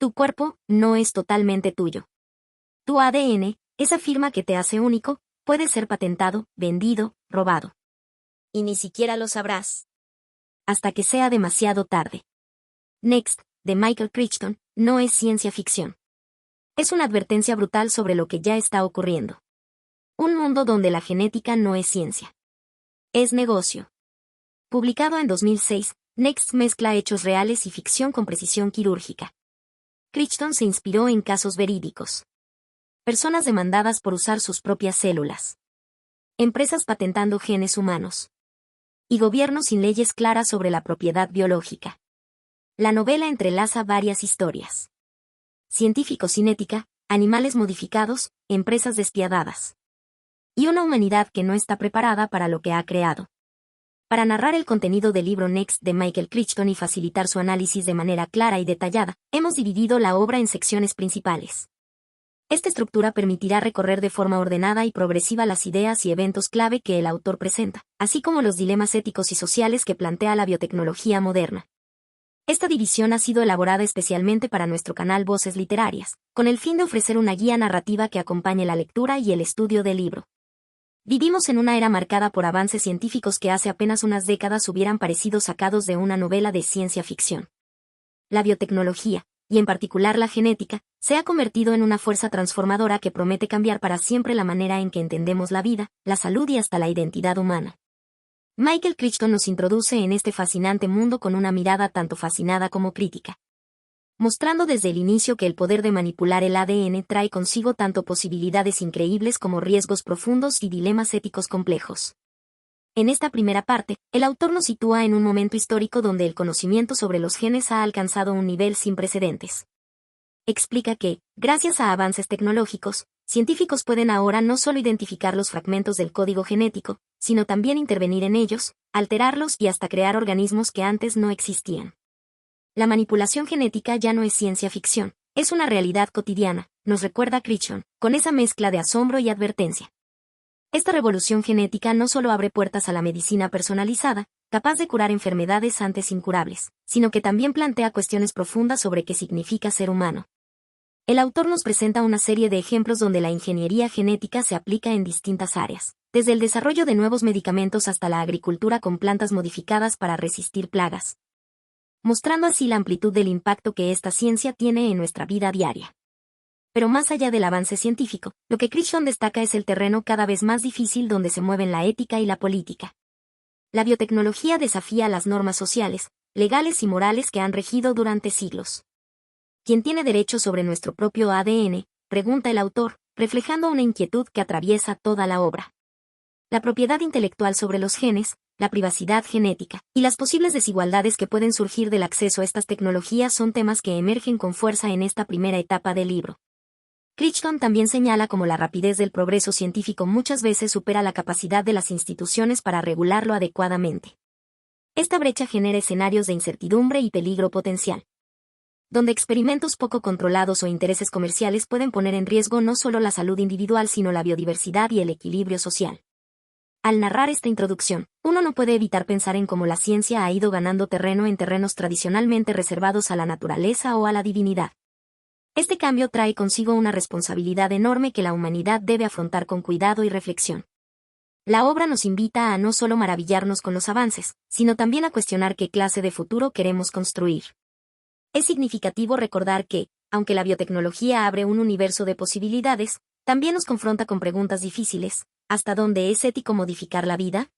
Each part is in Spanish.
Tu cuerpo no es totalmente tuyo. Tu ADN, esa firma que te hace único, puede ser patentado, vendido, robado. Y ni siquiera lo sabrás. Hasta que sea demasiado tarde. Next, de Michael Crichton, no es ciencia ficción. Es una advertencia brutal sobre lo que ya está ocurriendo. Un mundo donde la genética no es ciencia. Es negocio. Publicado en 2006, Next mezcla hechos reales y ficción con precisión quirúrgica. Crichton se inspiró en casos verídicos. Personas demandadas por usar sus propias células. Empresas patentando genes humanos. Y gobiernos sin leyes claras sobre la propiedad biológica. La novela entrelaza varias historias. Científicos sin ética, animales modificados, empresas despiadadas. Y una humanidad que no está preparada para lo que ha creado. Para narrar el contenido del libro Next de Michael Crichton y facilitar su análisis de manera clara y detallada, hemos dividido la obra en secciones principales. Esta estructura permitirá recorrer de forma ordenada y progresiva las ideas y eventos clave que el autor presenta, así como los dilemas éticos y sociales que plantea la biotecnología moderna. Esta división ha sido elaborada especialmente para nuestro canal Voces Literarias, con el fin de ofrecer una guía narrativa que acompañe la lectura y el estudio del libro. Vivimos en una era marcada por avances científicos que hace apenas unas décadas hubieran parecido sacados de una novela de ciencia ficción. La biotecnología, y en particular la genética, se ha convertido en una fuerza transformadora que promete cambiar para siempre la manera en que entendemos la vida, la salud y hasta la identidad humana. Michael Crichton nos introduce en este fascinante mundo con una mirada tanto fascinada como crítica, mostrando desde el inicio que el poder de manipular el ADN trae consigo tanto posibilidades increíbles como riesgos profundos y dilemas éticos complejos. En esta primera parte, el autor nos sitúa en un momento histórico donde el conocimiento sobre los genes ha alcanzado un nivel sin precedentes. Explica que, gracias a avances tecnológicos, científicos pueden ahora no solo identificar los fragmentos del código genético, sino también intervenir en ellos, alterarlos y hasta crear organismos que antes no existían. La manipulación genética ya no es ciencia ficción, es una realidad cotidiana, nos recuerda Crichton, con esa mezcla de asombro y advertencia. Esta revolución genética no solo abre puertas a la medicina personalizada, capaz de curar enfermedades antes incurables, sino que también plantea cuestiones profundas sobre qué significa ser humano. El autor nos presenta una serie de ejemplos donde la ingeniería genética se aplica en distintas áreas, desde el desarrollo de nuevos medicamentos hasta la agricultura con plantas modificadas para resistir plagas, mostrando así la amplitud del impacto que esta ciencia tiene en nuestra vida diaria. Pero más allá del avance científico, lo que Crichton destaca es el terreno cada vez más difícil donde se mueven la ética y la política. La biotecnología desafía las normas sociales, legales y morales que han regido durante siglos. ¿Quién tiene derecho sobre nuestro propio ADN?, pregunta el autor, reflejando una inquietud que atraviesa toda la obra. La propiedad intelectual sobre los genes, la privacidad genética, y las posibles desigualdades que pueden surgir del acceso a estas tecnologías son temas que emergen con fuerza en esta primera etapa del libro. Crichton también señala cómo la rapidez del progreso científico muchas veces supera la capacidad de las instituciones para regularlo adecuadamente. Esta brecha genera escenarios de incertidumbre y peligro potencial, donde experimentos poco controlados o intereses comerciales pueden poner en riesgo no solo la salud individual sino la biodiversidad y el equilibrio social. Al narrar esta introducción, uno no puede evitar pensar en cómo la ciencia ha ido ganando terreno en terrenos tradicionalmente reservados a la naturaleza o a la divinidad. Este cambio trae consigo una responsabilidad enorme que la humanidad debe afrontar con cuidado y reflexión. La obra nos invita a no solo maravillarnos con los avances, sino también a cuestionar qué clase de futuro queremos construir. Es significativo recordar que, aunque la biotecnología abre un universo de posibilidades, también nos confronta con preguntas difíciles. ¿Hasta dónde es ético modificar la vida?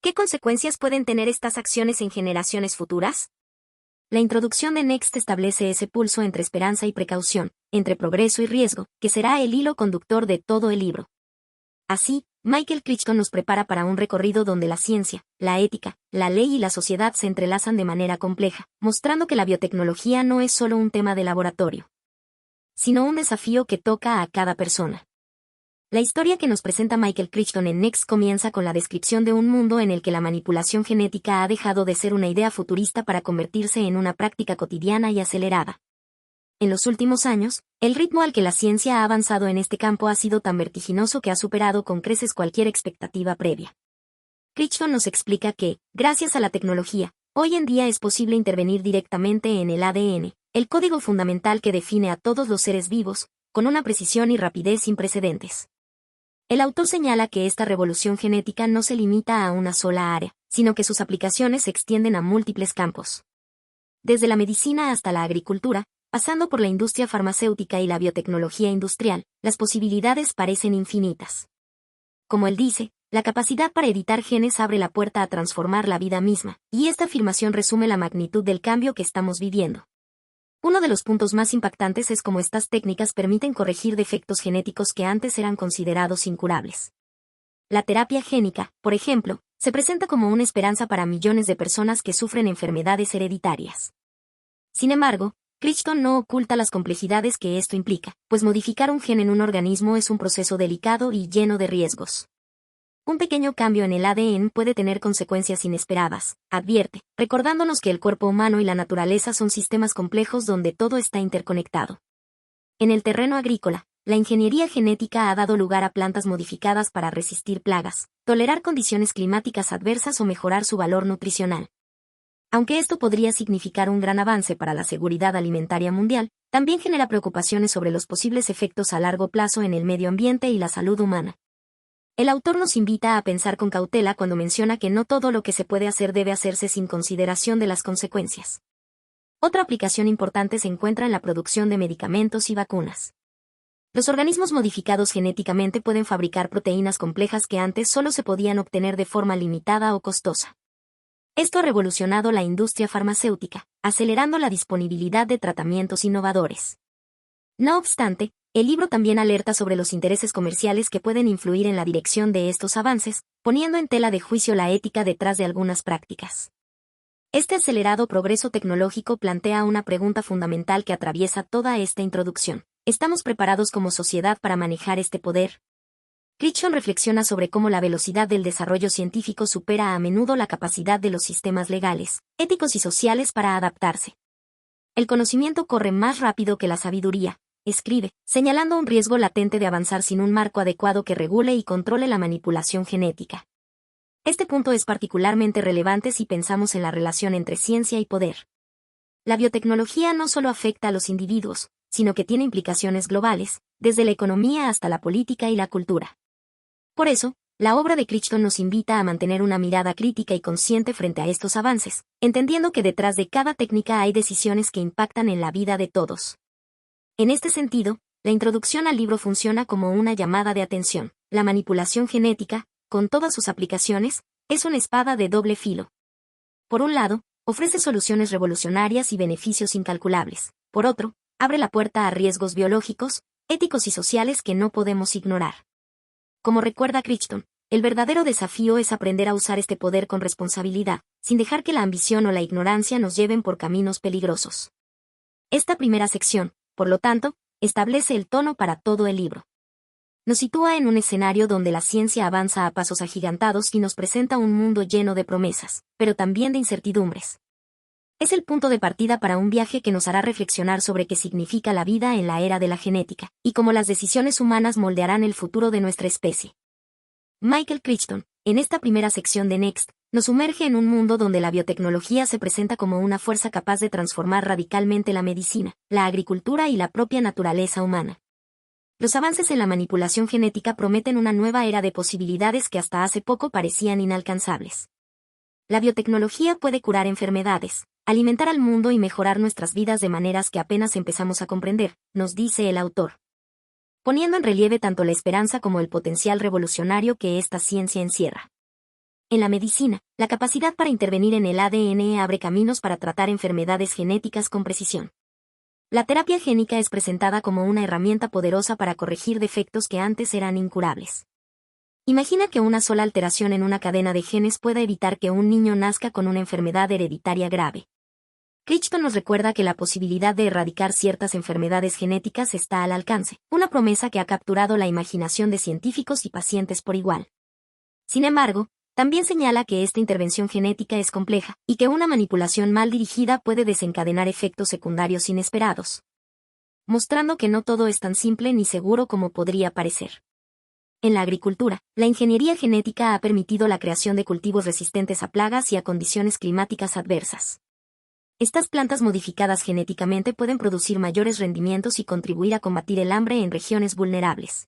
¿Qué consecuencias pueden tener estas acciones en generaciones futuras? La introducción de Next establece ese pulso entre esperanza y precaución, entre progreso y riesgo, que será el hilo conductor de todo el libro. Así, Michael Crichton nos prepara para un recorrido donde la ciencia, la ética, la ley y la sociedad se entrelazan de manera compleja, mostrando que la biotecnología no es solo un tema de laboratorio, sino un desafío que toca a cada persona. La historia que nos presenta Michael Crichton en Next comienza con la descripción de un mundo en el que la manipulación genética ha dejado de ser una idea futurista para convertirse en una práctica cotidiana y acelerada. En los últimos años, el ritmo al que la ciencia ha avanzado en este campo ha sido tan vertiginoso que ha superado con creces cualquier expectativa previa. Crichton nos explica que, gracias a la tecnología, hoy en día es posible intervenir directamente en el ADN, el código fundamental que define a todos los seres vivos, con una precisión y rapidez sin precedentes. El autor señala que esta revolución genética no se limita a una sola área, sino que sus aplicaciones se extienden a múltiples campos. Desde la medicina hasta la agricultura, pasando por la industria farmacéutica y la biotecnología industrial, las posibilidades parecen infinitas. Como él dice, la capacidad para editar genes abre la puerta a transformar la vida misma, y esta afirmación resume la magnitud del cambio que estamos viviendo. Uno de los puntos más impactantes es cómo estas técnicas permiten corregir defectos genéticos que antes eran considerados incurables. La terapia génica, por ejemplo, se presenta como una esperanza para millones de personas que sufren enfermedades hereditarias. Sin embargo, Crichton no oculta las complejidades que esto implica, pues modificar un gen en un organismo es un proceso delicado y lleno de riesgos. Un pequeño cambio en el ADN puede tener consecuencias inesperadas, advierte, recordándonos que el cuerpo humano y la naturaleza son sistemas complejos donde todo está interconectado. En el terreno agrícola, la ingeniería genética ha dado lugar a plantas modificadas para resistir plagas, tolerar condiciones climáticas adversas o mejorar su valor nutricional. Aunque esto podría significar un gran avance para la seguridad alimentaria mundial, también genera preocupaciones sobre los posibles efectos a largo plazo en el medio ambiente y la salud humana. El autor nos invita a pensar con cautela cuando menciona que no todo lo que se puede hacer debe hacerse sin consideración de las consecuencias. Otra aplicación importante se encuentra en la producción de medicamentos y vacunas. Los organismos modificados genéticamente pueden fabricar proteínas complejas que antes solo se podían obtener de forma limitada o costosa. Esto ha revolucionado la industria farmacéutica, acelerando la disponibilidad de tratamientos innovadores. No obstante, el libro también alerta sobre los intereses comerciales que pueden influir en la dirección de estos avances, poniendo en tela de juicio la ética detrás de algunas prácticas. Este acelerado progreso tecnológico plantea una pregunta fundamental que atraviesa toda esta introducción. ¿Estamos preparados como sociedad para manejar este poder? Crichton reflexiona sobre cómo la velocidad del desarrollo científico supera a menudo la capacidad de los sistemas legales, éticos y sociales para adaptarse. El conocimiento corre más rápido que la sabiduría, escribe, señalando un riesgo latente de avanzar sin un marco adecuado que regule y controle la manipulación genética. Este punto es particularmente relevante si pensamos en la relación entre ciencia y poder. La biotecnología no solo afecta a los individuos, sino que tiene implicaciones globales, desde la economía hasta la política y la cultura. Por eso, la obra de Crichton nos invita a mantener una mirada crítica y consciente frente a estos avances, entendiendo que detrás de cada técnica hay decisiones que impactan en la vida de todos. En este sentido, la introducción al libro funciona como una llamada de atención. La manipulación genética, con todas sus aplicaciones, es una espada de doble filo. Por un lado, ofrece soluciones revolucionarias y beneficios incalculables. Por otro, abre la puerta a riesgos biológicos, éticos y sociales que no podemos ignorar. Como recuerda Crichton, el verdadero desafío es aprender a usar este poder con responsabilidad, sin dejar que la ambición o la ignorancia nos lleven por caminos peligrosos. Esta primera sección, por lo tanto, establece el tono para todo el libro. Nos sitúa en un escenario donde la ciencia avanza a pasos agigantados y nos presenta un mundo lleno de promesas, pero también de incertidumbres. Es el punto de partida para un viaje que nos hará reflexionar sobre qué significa la vida en la era de la genética, y cómo las decisiones humanas moldearán el futuro de nuestra especie. Michael Crichton, en esta primera sección de Next, nos sumerge en un mundo donde la biotecnología se presenta como una fuerza capaz de transformar radicalmente la medicina, la agricultura y la propia naturaleza humana. Los avances en la manipulación genética prometen una nueva era de posibilidades que hasta hace poco parecían inalcanzables. La biotecnología puede curar enfermedades, alimentar al mundo y mejorar nuestras vidas de maneras que apenas empezamos a comprender, nos dice el autor. Poniendo en relieve tanto la esperanza como el potencial revolucionario que esta ciencia encierra. En la medicina, la capacidad para intervenir en el ADN abre caminos para tratar enfermedades genéticas con precisión. La terapia génica es presentada como una herramienta poderosa para corregir defectos que antes eran incurables. Imagina que una sola alteración en una cadena de genes pueda evitar que un niño nazca con una enfermedad hereditaria grave. Crichton nos recuerda que la posibilidad de erradicar ciertas enfermedades genéticas está al alcance, una promesa que ha capturado la imaginación de científicos y pacientes por igual. Sin embargo, también señala que esta intervención genética es compleja, y que una manipulación mal dirigida puede desencadenar efectos secundarios inesperados. Mostrando que no todo es tan simple ni seguro como podría parecer. En la agricultura, la ingeniería genética ha permitido la creación de cultivos resistentes a plagas y a condiciones climáticas adversas. Estas plantas modificadas genéticamente pueden producir mayores rendimientos y contribuir a combatir el hambre en regiones vulnerables.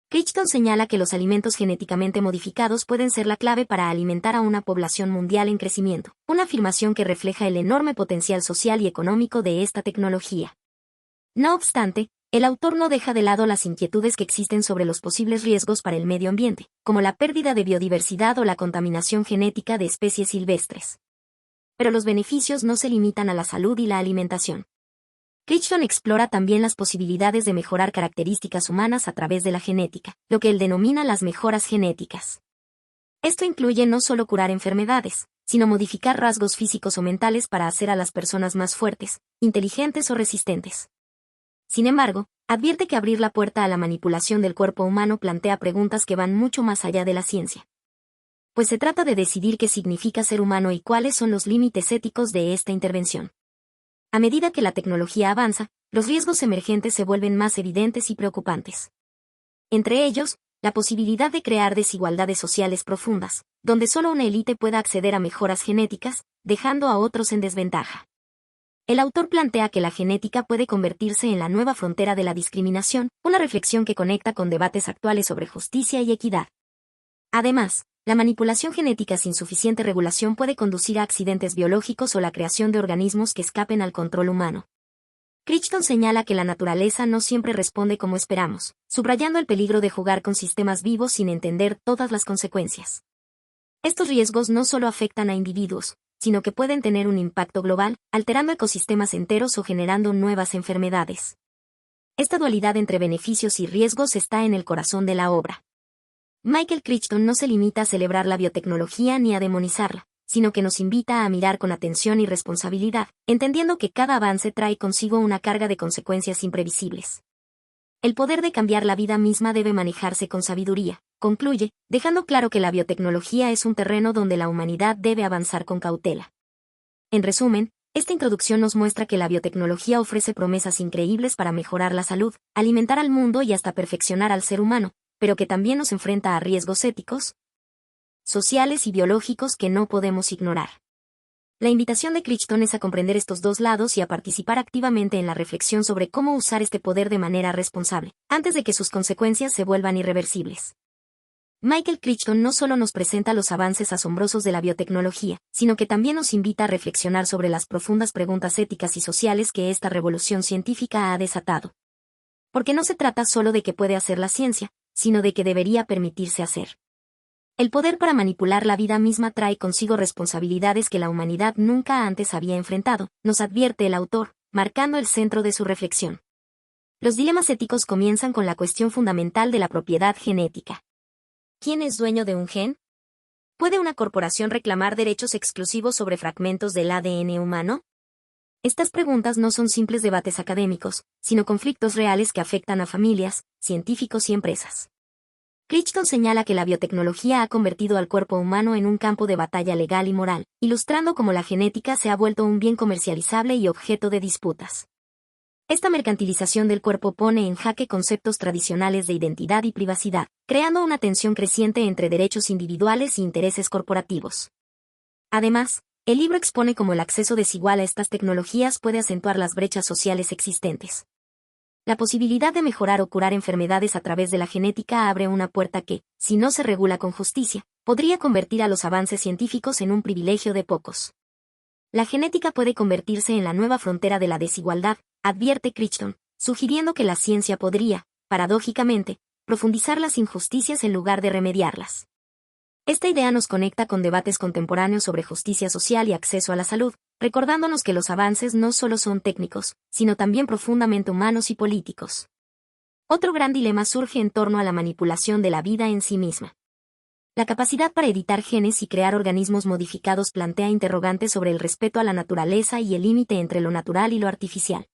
Crichton señala que los alimentos genéticamente modificados pueden ser la clave para alimentar a una población mundial en crecimiento, una afirmación que refleja el enorme potencial social y económico de esta tecnología. No obstante, el autor no deja de lado las inquietudes que existen sobre los posibles riesgos para el medio ambiente, como la pérdida de biodiversidad o la contaminación genética de especies silvestres. Pero los beneficios no se limitan a la salud y la alimentación. Crichton explora también las posibilidades de mejorar características humanas a través de la genética, lo que él denomina las mejoras genéticas. Esto incluye no solo curar enfermedades, sino modificar rasgos físicos o mentales para hacer a las personas más fuertes, inteligentes o resistentes. Sin embargo, advierte que abrir la puerta a la manipulación del cuerpo humano plantea preguntas que van mucho más allá de la ciencia. Pues se trata de decidir qué significa ser humano y cuáles son los límites éticos de esta intervención. A medida que la tecnología avanza, los riesgos emergentes se vuelven más evidentes y preocupantes. Entre ellos, la posibilidad de crear desigualdades sociales profundas, donde solo una élite pueda acceder a mejoras genéticas, dejando a otros en desventaja. El autor plantea que la genética puede convertirse en la nueva frontera de la discriminación, una reflexión que conecta con debates actuales sobre justicia y equidad. Además, la manipulación genética sin suficiente regulación puede conducir a accidentes biológicos o la creación de organismos que escapen al control humano. Crichton señala que la naturaleza no siempre responde como esperamos, subrayando el peligro de jugar con sistemas vivos sin entender todas las consecuencias. Estos riesgos no solo afectan a individuos, sino que pueden tener un impacto global, alterando ecosistemas enteros o generando nuevas enfermedades. Esta dualidad entre beneficios y riesgos está en el corazón de la obra. Michael Crichton no se limita a celebrar la biotecnología ni a demonizarla, sino que nos invita a mirar con atención y responsabilidad, entendiendo que cada avance trae consigo una carga de consecuencias imprevisibles. El poder de cambiar la vida misma debe manejarse con sabiduría, concluye, dejando claro que la biotecnología es un terreno donde la humanidad debe avanzar con cautela. En resumen, esta introducción nos muestra que la biotecnología ofrece promesas increíbles para mejorar la salud, alimentar al mundo y hasta perfeccionar al ser humano, pero que también nos enfrenta a riesgos éticos, sociales y biológicos que no podemos ignorar. La invitación de Crichton es a comprender estos dos lados y a participar activamente en la reflexión sobre cómo usar este poder de manera responsable, antes de que sus consecuencias se vuelvan irreversibles. Michael Crichton no solo nos presenta los avances asombrosos de la biotecnología, sino que también nos invita a reflexionar sobre las profundas preguntas éticas y sociales que esta revolución científica ha desatado. Porque no se trata solo de qué puede hacer la ciencia, sino de que debería permitirse hacer. El poder para manipular la vida misma trae consigo responsabilidades que la humanidad nunca antes había enfrentado, nos advierte el autor, marcando el centro de su reflexión. Los dilemas éticos comienzan con la cuestión fundamental de la propiedad genética. ¿Quién es dueño de un gen? ¿Puede una corporación reclamar derechos exclusivos sobre fragmentos del ADN humano? Estas preguntas no son simples debates académicos, sino conflictos reales que afectan a familias, científicos y empresas. Crichton señala que la biotecnología ha convertido al cuerpo humano en un campo de batalla legal y moral, ilustrando cómo la genética se ha vuelto un bien comercializable y objeto de disputas. Esta mercantilización del cuerpo pone en jaque conceptos tradicionales de identidad y privacidad, creando una tensión creciente entre derechos individuales e intereses corporativos. Además, el libro expone cómo el acceso desigual a estas tecnologías puede acentuar las brechas sociales existentes. La posibilidad de mejorar o curar enfermedades a través de la genética abre una puerta que, si no se regula con justicia, podría convertir a los avances científicos en un privilegio de pocos. La genética puede convertirse en la nueva frontera de la desigualdad, advierte Crichton, sugiriendo que la ciencia podría, paradójicamente, profundizar las injusticias en lugar de remediarlas. Esta idea nos conecta con debates contemporáneos sobre justicia social y acceso a la salud, recordándonos que los avances no solo son técnicos, sino también profundamente humanos y políticos. Otro gran dilema surge en torno a la manipulación de la vida en sí misma. La capacidad para editar genes y crear organismos modificados plantea interrogantes sobre el respeto a la naturaleza y el límite entre lo natural y lo artificial.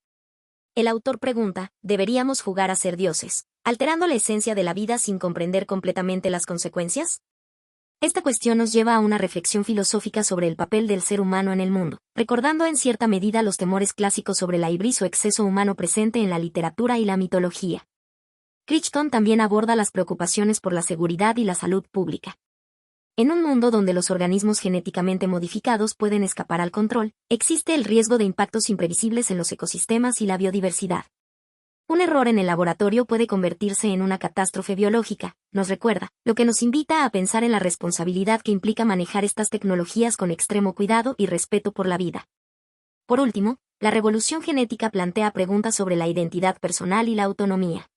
El autor pregunta, ¿deberíamos jugar a ser dioses, alterando la esencia de la vida sin comprender completamente las consecuencias? Esta cuestión nos lleva a una reflexión filosófica sobre el papel del ser humano en el mundo, recordando en cierta medida los temores clásicos sobre la hibris o exceso humano presente en la literatura y la mitología. Crichton también aborda las preocupaciones por la seguridad y la salud pública. En un mundo donde los organismos genéticamente modificados pueden escapar al control, existe el riesgo de impactos imprevisibles en los ecosistemas y la biodiversidad. Un error en el laboratorio puede convertirse en una catástrofe biológica, nos recuerda, lo que nos invita a pensar en la responsabilidad que implica manejar estas tecnologías con extremo cuidado y respeto por la vida. Por último, la revolución genética plantea preguntas sobre la identidad personal y la autonomía.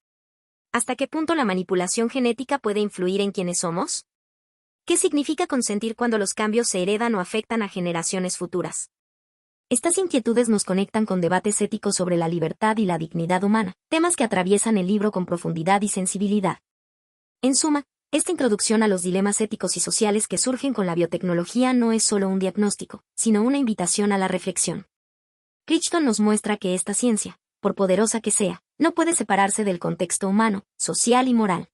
¿Hasta qué punto la manipulación genética puede influir en quienes somos? ¿Qué significa consentir cuando los cambios se heredan o afectan a generaciones futuras? Estas inquietudes nos conectan con debates éticos sobre la libertad y la dignidad humana, temas que atraviesan el libro con profundidad y sensibilidad. En suma, esta introducción a los dilemas éticos y sociales que surgen con la biotecnología no es solo un diagnóstico, sino una invitación a la reflexión. Crichton nos muestra que esta ciencia, por poderosa que sea, no puede separarse del contexto humano, social y moral.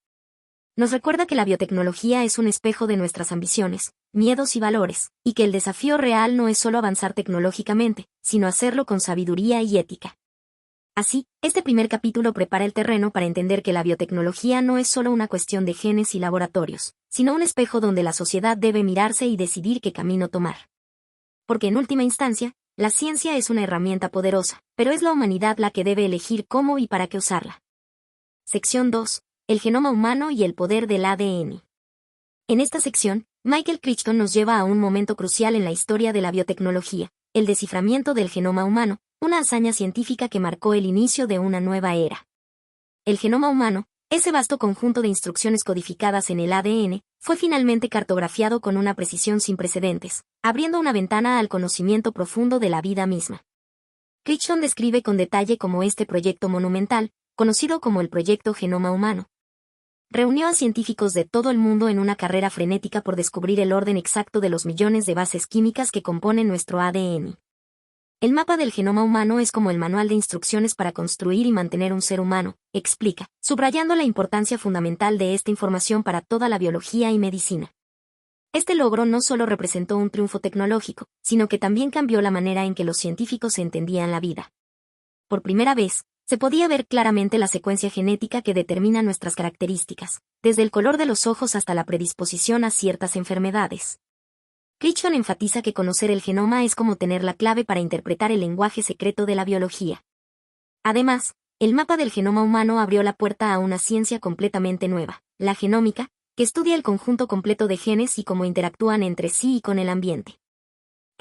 Nos recuerda que la biotecnología es un espejo de nuestras ambiciones, miedos y valores, y que el desafío real no es solo avanzar tecnológicamente, sino hacerlo con sabiduría y ética. Así, este primer capítulo prepara el terreno para entender que la biotecnología no es solo una cuestión de genes y laboratorios, sino un espejo donde la sociedad debe mirarse y decidir qué camino tomar. Porque en última instancia, la ciencia es una herramienta poderosa, pero es la humanidad la que debe elegir cómo y para qué usarla. Sección 2. El genoma humano y el poder del ADN. En esta sección, Michael Crichton nos lleva a un momento crucial en la historia de la biotecnología, el desciframiento del genoma humano, una hazaña científica que marcó el inicio de una nueva era. El genoma humano, ese vasto conjunto de instrucciones codificadas en el ADN, fue finalmente cartografiado con una precisión sin precedentes, abriendo una ventana al conocimiento profundo de la vida misma. Crichton describe con detalle cómo este proyecto monumental, conocido como el Proyecto Genoma Humano, reunió a científicos de todo el mundo en una carrera frenética por descubrir el orden exacto de los millones de bases químicas que componen nuestro ADN. El mapa del genoma humano es como el manual de instrucciones para construir y mantener un ser humano, explica, subrayando la importancia fundamental de esta información para toda la biología y medicina. Este logro no solo representó un triunfo tecnológico, sino que también cambió la manera en que los científicos entendían la vida. Por primera vez, se podía ver claramente la secuencia genética que determina nuestras características, desde el color de los ojos hasta la predisposición a ciertas enfermedades. Crichton enfatiza que conocer el genoma es como tener la clave para interpretar el lenguaje secreto de la biología. Además, el mapa del genoma humano abrió la puerta a una ciencia completamente nueva, la genómica, que estudia el conjunto completo de genes y cómo interactúan entre sí y con el ambiente.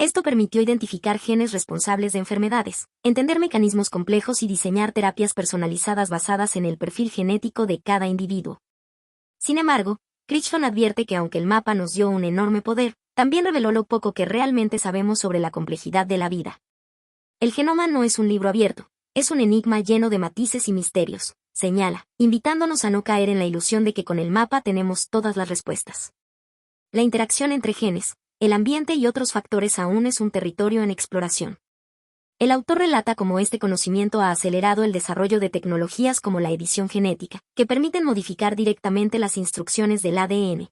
Esto permitió identificar genes responsables de enfermedades, entender mecanismos complejos y diseñar terapias personalizadas basadas en el perfil genético de cada individuo. Sin embargo, Crichton advierte que aunque el mapa nos dio un enorme poder, también reveló lo poco que realmente sabemos sobre la complejidad de la vida. El genoma no es un libro abierto, es un enigma lleno de matices y misterios, señala, invitándonos a no caer en la ilusión de que con el mapa tenemos todas las respuestas. La interacción entre genes, el ambiente y otros factores aún es un territorio en exploración. El autor relata cómo este conocimiento ha acelerado el desarrollo de tecnologías como la edición genética, que permiten modificar directamente las instrucciones del ADN,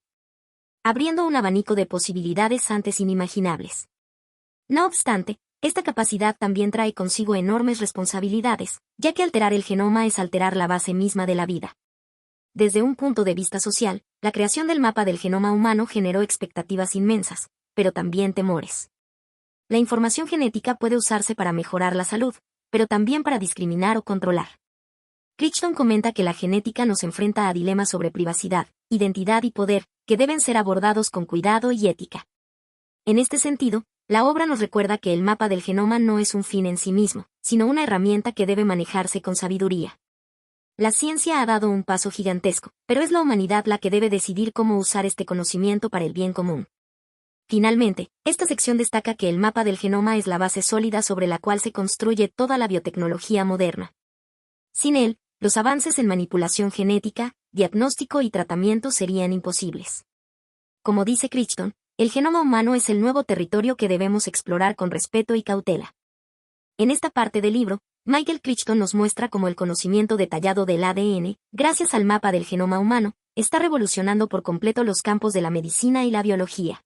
abriendo un abanico de posibilidades antes inimaginables. No obstante, esta capacidad también trae consigo enormes responsabilidades, ya que alterar el genoma es alterar la base misma de la vida. Desde un punto de vista social, la creación del mapa del genoma humano generó expectativas inmensas, pero también temores. La información genética puede usarse para mejorar la salud, pero también para discriminar o controlar. Crichton comenta que la genética nos enfrenta a dilemas sobre privacidad, identidad y poder, que deben ser abordados con cuidado y ética. En este sentido, la obra nos recuerda que el mapa del genoma no es un fin en sí mismo, sino una herramienta que debe manejarse con sabiduría. La ciencia ha dado un paso gigantesco, pero es la humanidad la que debe decidir cómo usar este conocimiento para el bien común. Finalmente, esta sección destaca que el mapa del genoma es la base sólida sobre la cual se construye toda la biotecnología moderna. Sin él, los avances en manipulación genética, diagnóstico y tratamiento serían imposibles. Como dice Crichton, el genoma humano es el nuevo territorio que debemos explorar con respeto y cautela. En esta parte del libro, Michael Crichton nos muestra cómo el conocimiento detallado del ADN, gracias al mapa del genoma humano, está revolucionando por completo los campos de la medicina y la biología.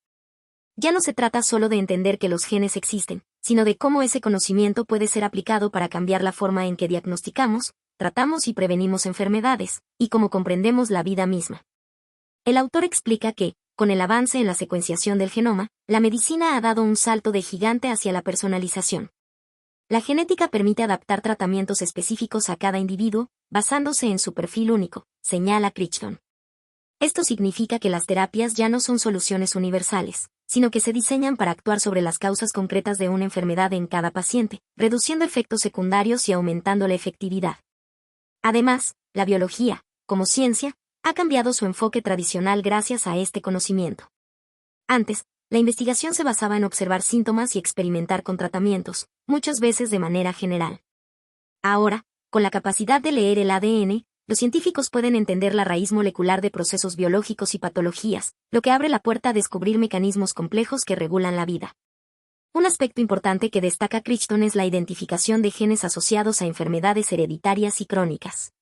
Ya no se trata solo de entender que los genes existen, sino de cómo ese conocimiento puede ser aplicado para cambiar la forma en que diagnosticamos, tratamos y prevenimos enfermedades, y cómo comprendemos la vida misma. El autor explica que, con el avance en la secuenciación del genoma, la medicina ha dado un salto de gigante hacia la personalización. La genética permite adaptar tratamientos específicos a cada individuo, basándose en su perfil único, señala Crichton. Esto significa que las terapias ya no son soluciones universales, sino que se diseñan para actuar sobre las causas concretas de una enfermedad en cada paciente, reduciendo efectos secundarios y aumentando la efectividad. Además, la biología, como ciencia, ha cambiado su enfoque tradicional gracias a este conocimiento. Antes, la investigación se basaba en observar síntomas y experimentar con tratamientos, muchas veces de manera general. Ahora, con la capacidad de leer el ADN, los científicos pueden entender la raíz molecular de procesos biológicos y patologías, lo que abre la puerta a descubrir mecanismos complejos que regulan la vida. Un aspecto importante que destaca Crichton es la identificación de genes asociados a enfermedades hereditarias y crónicas.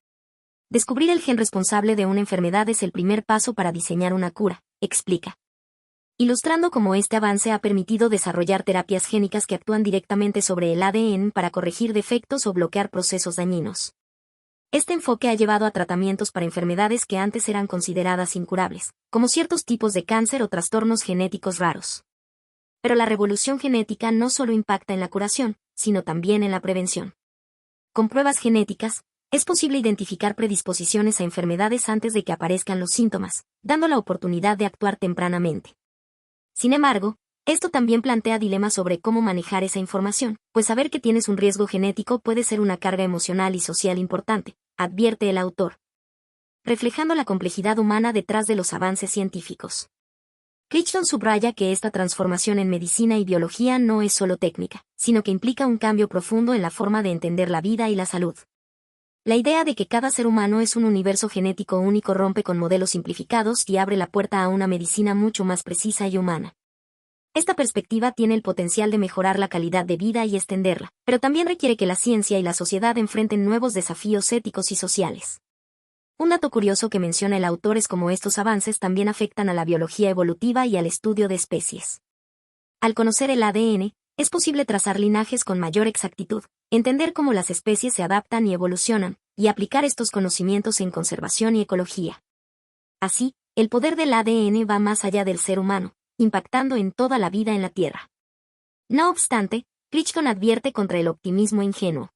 Descubrir el gen responsable de una enfermedad es el primer paso para diseñar una cura, explica. Ilustrando cómo este avance ha permitido desarrollar terapias génicas que actúan directamente sobre el ADN para corregir defectos o bloquear procesos dañinos. Este enfoque ha llevado a tratamientos para enfermedades que antes eran consideradas incurables, como ciertos tipos de cáncer o trastornos genéticos raros. Pero la revolución genética no solo impacta en la curación, sino también en la prevención. Con pruebas genéticas, es posible identificar predisposiciones a enfermedades antes de que aparezcan los síntomas, dando la oportunidad de actuar tempranamente. Sin embargo, esto también plantea dilemas sobre cómo manejar esa información, pues saber que tienes un riesgo genético puede ser una carga emocional y social importante, advierte el autor, reflejando la complejidad humana detrás de los avances científicos. Crichton subraya que esta transformación en medicina y biología no es solo técnica, sino que implica un cambio profundo en la forma de entender la vida y la salud. La idea de que cada ser humano es un universo genético único rompe con modelos simplificados y abre la puerta a una medicina mucho más precisa y humana. Esta perspectiva tiene el potencial de mejorar la calidad de vida y extenderla, pero también requiere que la ciencia y la sociedad enfrenten nuevos desafíos éticos y sociales. Un dato curioso que menciona el autor es cómo estos avances también afectan a la biología evolutiva y al estudio de especies. Al conocer el ADN, es posible trazar linajes con mayor exactitud, entender cómo las especies se adaptan y evolucionan, y aplicar estos conocimientos en conservación y ecología. Así, el poder del ADN va más allá del ser humano, impactando en toda la vida en la Tierra. No obstante, Crichton advierte contra el optimismo ingenuo.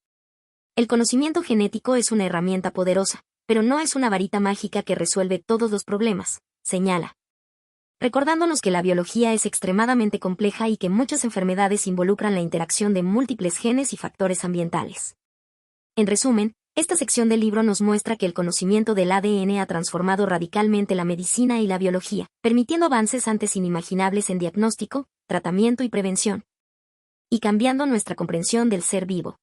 El conocimiento genético es una herramienta poderosa, pero no es una varita mágica que resuelve todos los problemas, señala. Recordándonos que la biología es extremadamente compleja y que muchas enfermedades involucran la interacción de múltiples genes y factores ambientales. En resumen, esta sección del libro nos muestra que el conocimiento del ADN ha transformado radicalmente la medicina y la biología, permitiendo avances antes inimaginables en diagnóstico, tratamiento y prevención, y cambiando nuestra comprensión del ser vivo.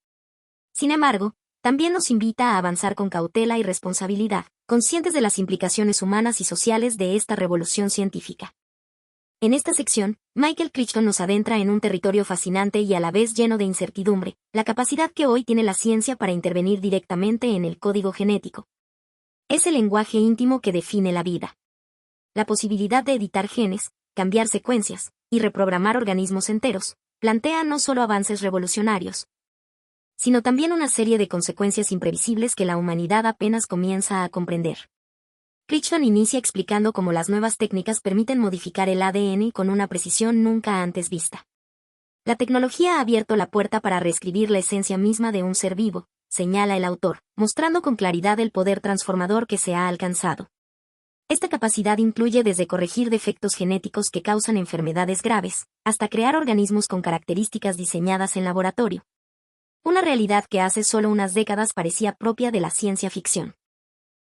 Sin embargo, también nos invita a avanzar con cautela y responsabilidad, conscientes de las implicaciones humanas y sociales de esta revolución científica. En esta sección, Michael Crichton nos adentra en un territorio fascinante y a la vez lleno de incertidumbre, la capacidad que hoy tiene la ciencia para intervenir directamente en el código genético. Es el lenguaje íntimo que define la vida. La posibilidad de editar genes, cambiar secuencias, y reprogramar organismos enteros, plantea no solo avances revolucionarios, sino también una serie de consecuencias imprevisibles que la humanidad apenas comienza a comprender. Crichton inicia explicando cómo las nuevas técnicas permiten modificar el ADN con una precisión nunca antes vista. La tecnología ha abierto la puerta para reescribir la esencia misma de un ser vivo, señala el autor, mostrando con claridad el poder transformador que se ha alcanzado. Esta capacidad incluye desde corregir defectos genéticos que causan enfermedades graves, hasta crear organismos con características diseñadas en laboratorio. Una realidad que hace solo unas décadas parecía propia de la ciencia ficción.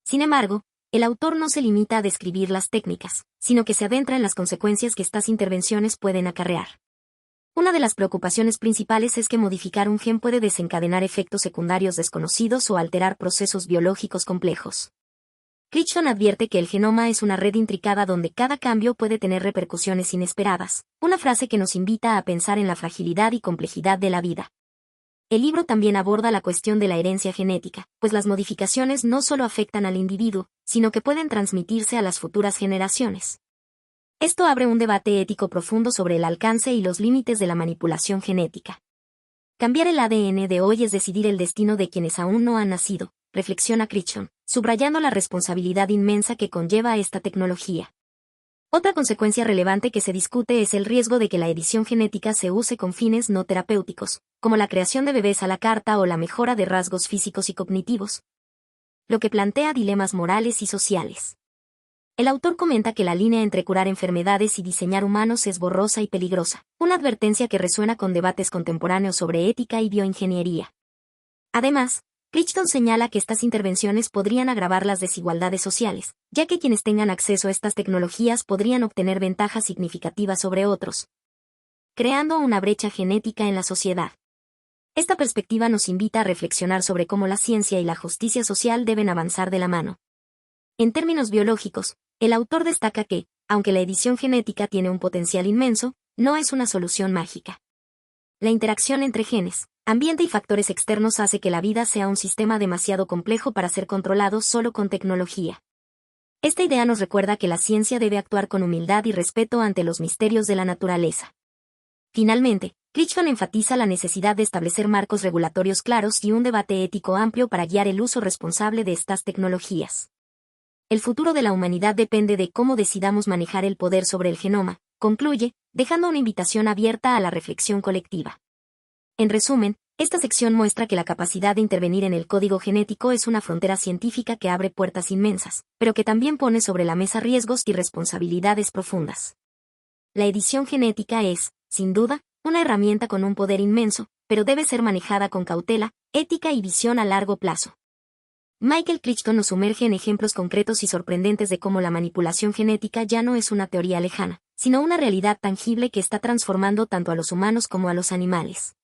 Sin embargo, el autor no se limita a describir las técnicas, sino que se adentra en las consecuencias que estas intervenciones pueden acarrear. Una de las preocupaciones principales es que modificar un gen puede desencadenar efectos secundarios desconocidos o alterar procesos biológicos complejos. Crichton advierte que el genoma es una red intricada donde cada cambio puede tener repercusiones inesperadas, una frase que nos invita a pensar en la fragilidad y complejidad de la vida. El libro también aborda la cuestión de la herencia genética, pues las modificaciones no solo afectan al individuo, sino que pueden transmitirse a las futuras generaciones. Esto abre un debate ético profundo sobre el alcance y los límites de la manipulación genética. Cambiar el ADN de hoy es decidir el destino de quienes aún no han nacido, reflexiona Crichton, subrayando la responsabilidad inmensa que conlleva esta tecnología. Otra consecuencia relevante que se discute es el riesgo de que la edición genética se use con fines no terapéuticos, como la creación de bebés a la carta o la mejora de rasgos físicos y cognitivos, lo que plantea dilemas morales y sociales. El autor comenta que la línea entre curar enfermedades y diseñar humanos es borrosa y peligrosa, una advertencia que resuena con debates contemporáneos sobre ética y bioingeniería. Además, Crichton señala que estas intervenciones podrían agravar las desigualdades sociales, ya que quienes tengan acceso a estas tecnologías podrían obtener ventajas significativas sobre otros, creando una brecha genética en la sociedad. Esta perspectiva nos invita a reflexionar sobre cómo la ciencia y la justicia social deben avanzar de la mano. En términos biológicos, el autor destaca que, aunque la edición genética tiene un potencial inmenso, no es una solución mágica. La interacción entre genes, ambiente y factores externos hace que la vida sea un sistema demasiado complejo para ser controlado solo con tecnología. Esta idea nos recuerda que la ciencia debe actuar con humildad y respeto ante los misterios de la naturaleza. Finalmente, Crichton enfatiza la necesidad de establecer marcos regulatorios claros y un debate ético amplio para guiar el uso responsable de estas tecnologías. El futuro de la humanidad depende de cómo decidamos manejar el poder sobre el genoma, concluye, dejando una invitación abierta a la reflexión colectiva. En resumen, esta sección muestra que la capacidad de intervenir en el código genético es una frontera científica que abre puertas inmensas, pero que también pone sobre la mesa riesgos y responsabilidades profundas. La edición genética es, sin duda, una herramienta con un poder inmenso, pero debe ser manejada con cautela, ética y visión a largo plazo. Michael Crichton nos sumerge en ejemplos concretos y sorprendentes de cómo la manipulación genética ya no es una teoría lejana, sino una realidad tangible que está transformando tanto a los humanos como a los animales.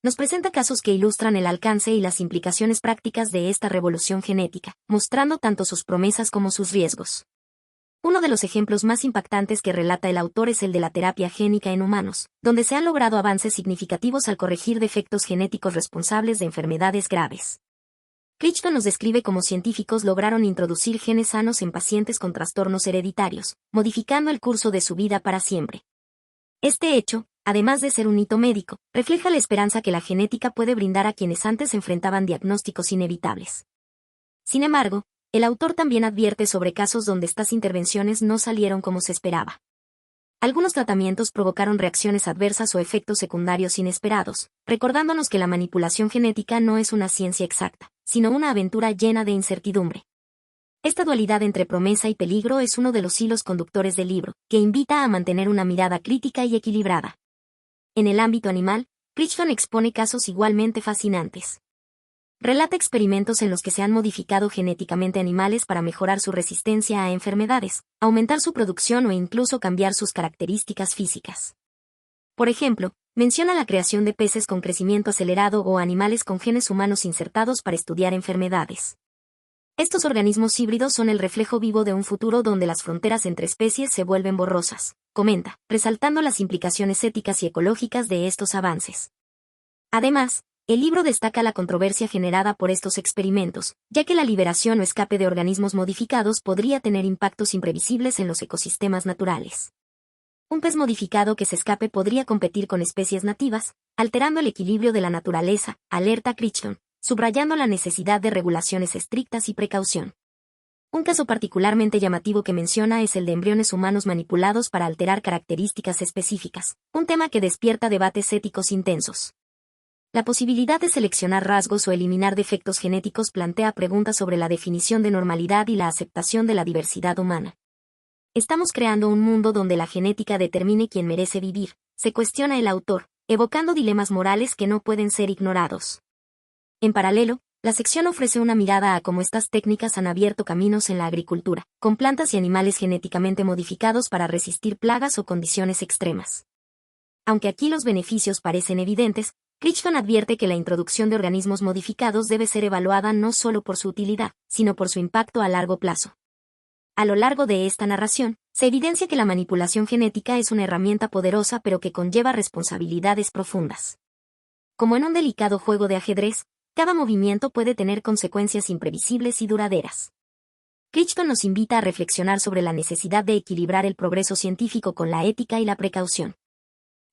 Nos presenta casos que ilustran el alcance y las implicaciones prácticas de esta revolución genética, mostrando tanto sus promesas como sus riesgos. Uno de los ejemplos más impactantes que relata el autor es el de la terapia génica en humanos, donde se han logrado avances significativos al corregir defectos genéticos responsables de enfermedades graves. Crichton nos describe cómo científicos lograron introducir genes sanos en pacientes con trastornos hereditarios, modificando el curso de su vida para siempre. Este hecho, además de ser un hito médico, refleja la esperanza que la genética puede brindar a quienes antes enfrentaban diagnósticos inevitables. Sin embargo, el autor también advierte sobre casos donde estas intervenciones no salieron como se esperaba. Algunos tratamientos provocaron reacciones adversas o efectos secundarios inesperados, recordándonos que la manipulación genética no es una ciencia exacta, sino una aventura llena de incertidumbre. Esta dualidad entre promesa y peligro es uno de los hilos conductores del libro, que invita a mantener una mirada crítica y equilibrada. En el ámbito animal, Crichton expone casos igualmente fascinantes. Relata experimentos en los que se han modificado genéticamente animales para mejorar su resistencia a enfermedades, aumentar su producción o incluso cambiar sus características físicas. Por ejemplo, menciona la creación de peces con crecimiento acelerado o animales con genes humanos insertados para estudiar enfermedades. Estos organismos híbridos son el reflejo vivo de un futuro donde las fronteras entre especies se vuelven borrosas, comenta, resaltando las implicaciones éticas y ecológicas de estos avances. Además, el libro destaca la controversia generada por estos experimentos, ya que la liberación o escape de organismos modificados podría tener impactos imprevisibles en los ecosistemas naturales. Un pez modificado que se escape podría competir con especies nativas, alterando el equilibrio de la naturaleza, alerta Crichton, subrayando la necesidad de regulaciones estrictas y precaución. Un caso particularmente llamativo que menciona es el de embriones humanos manipulados para alterar características específicas, un tema que despierta debates éticos intensos. La posibilidad de seleccionar rasgos o eliminar defectos genéticos plantea preguntas sobre la definición de normalidad y la aceptación de la diversidad humana. ¿Estamos creando un mundo donde la genética determine quién merece vivir?, se cuestiona el autor, evocando dilemas morales que no pueden ser ignorados. En paralelo, la sección ofrece una mirada a cómo estas técnicas han abierto caminos en la agricultura, con plantas y animales genéticamente modificados para resistir plagas o condiciones extremas. Aunque aquí los beneficios parecen evidentes, Crichton advierte que la introducción de organismos modificados debe ser evaluada no solo por su utilidad, sino por su impacto a largo plazo. A lo largo de esta narración, se evidencia que la manipulación genética es una herramienta poderosa pero que conlleva responsabilidades profundas. Como en un delicado juego de ajedrez, cada movimiento puede tener consecuencias imprevisibles y duraderas. Crichton nos invita a reflexionar sobre la necesidad de equilibrar el progreso científico con la ética y la precaución.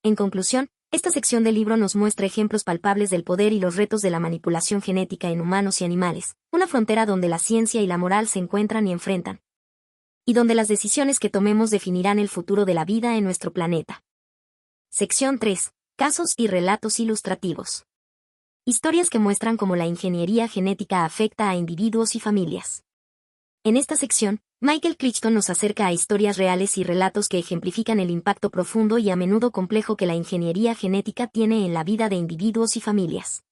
En conclusión, esta sección del libro nos muestra ejemplos palpables del poder y los retos de la manipulación genética en humanos y animales, una frontera donde la ciencia y la moral se encuentran y enfrentan. y donde las decisiones que tomemos definirán el futuro de la vida en nuestro planeta. Sección 3. Casos y relatos ilustrativos. Historias que muestran cómo la ingeniería genética afecta a individuos y familias. En esta sección, Michael Crichton nos acerca a historias reales y relatos que ejemplifican el impacto profundo y a menudo complejo que la ingeniería genética tiene en la vida de individuos y familias.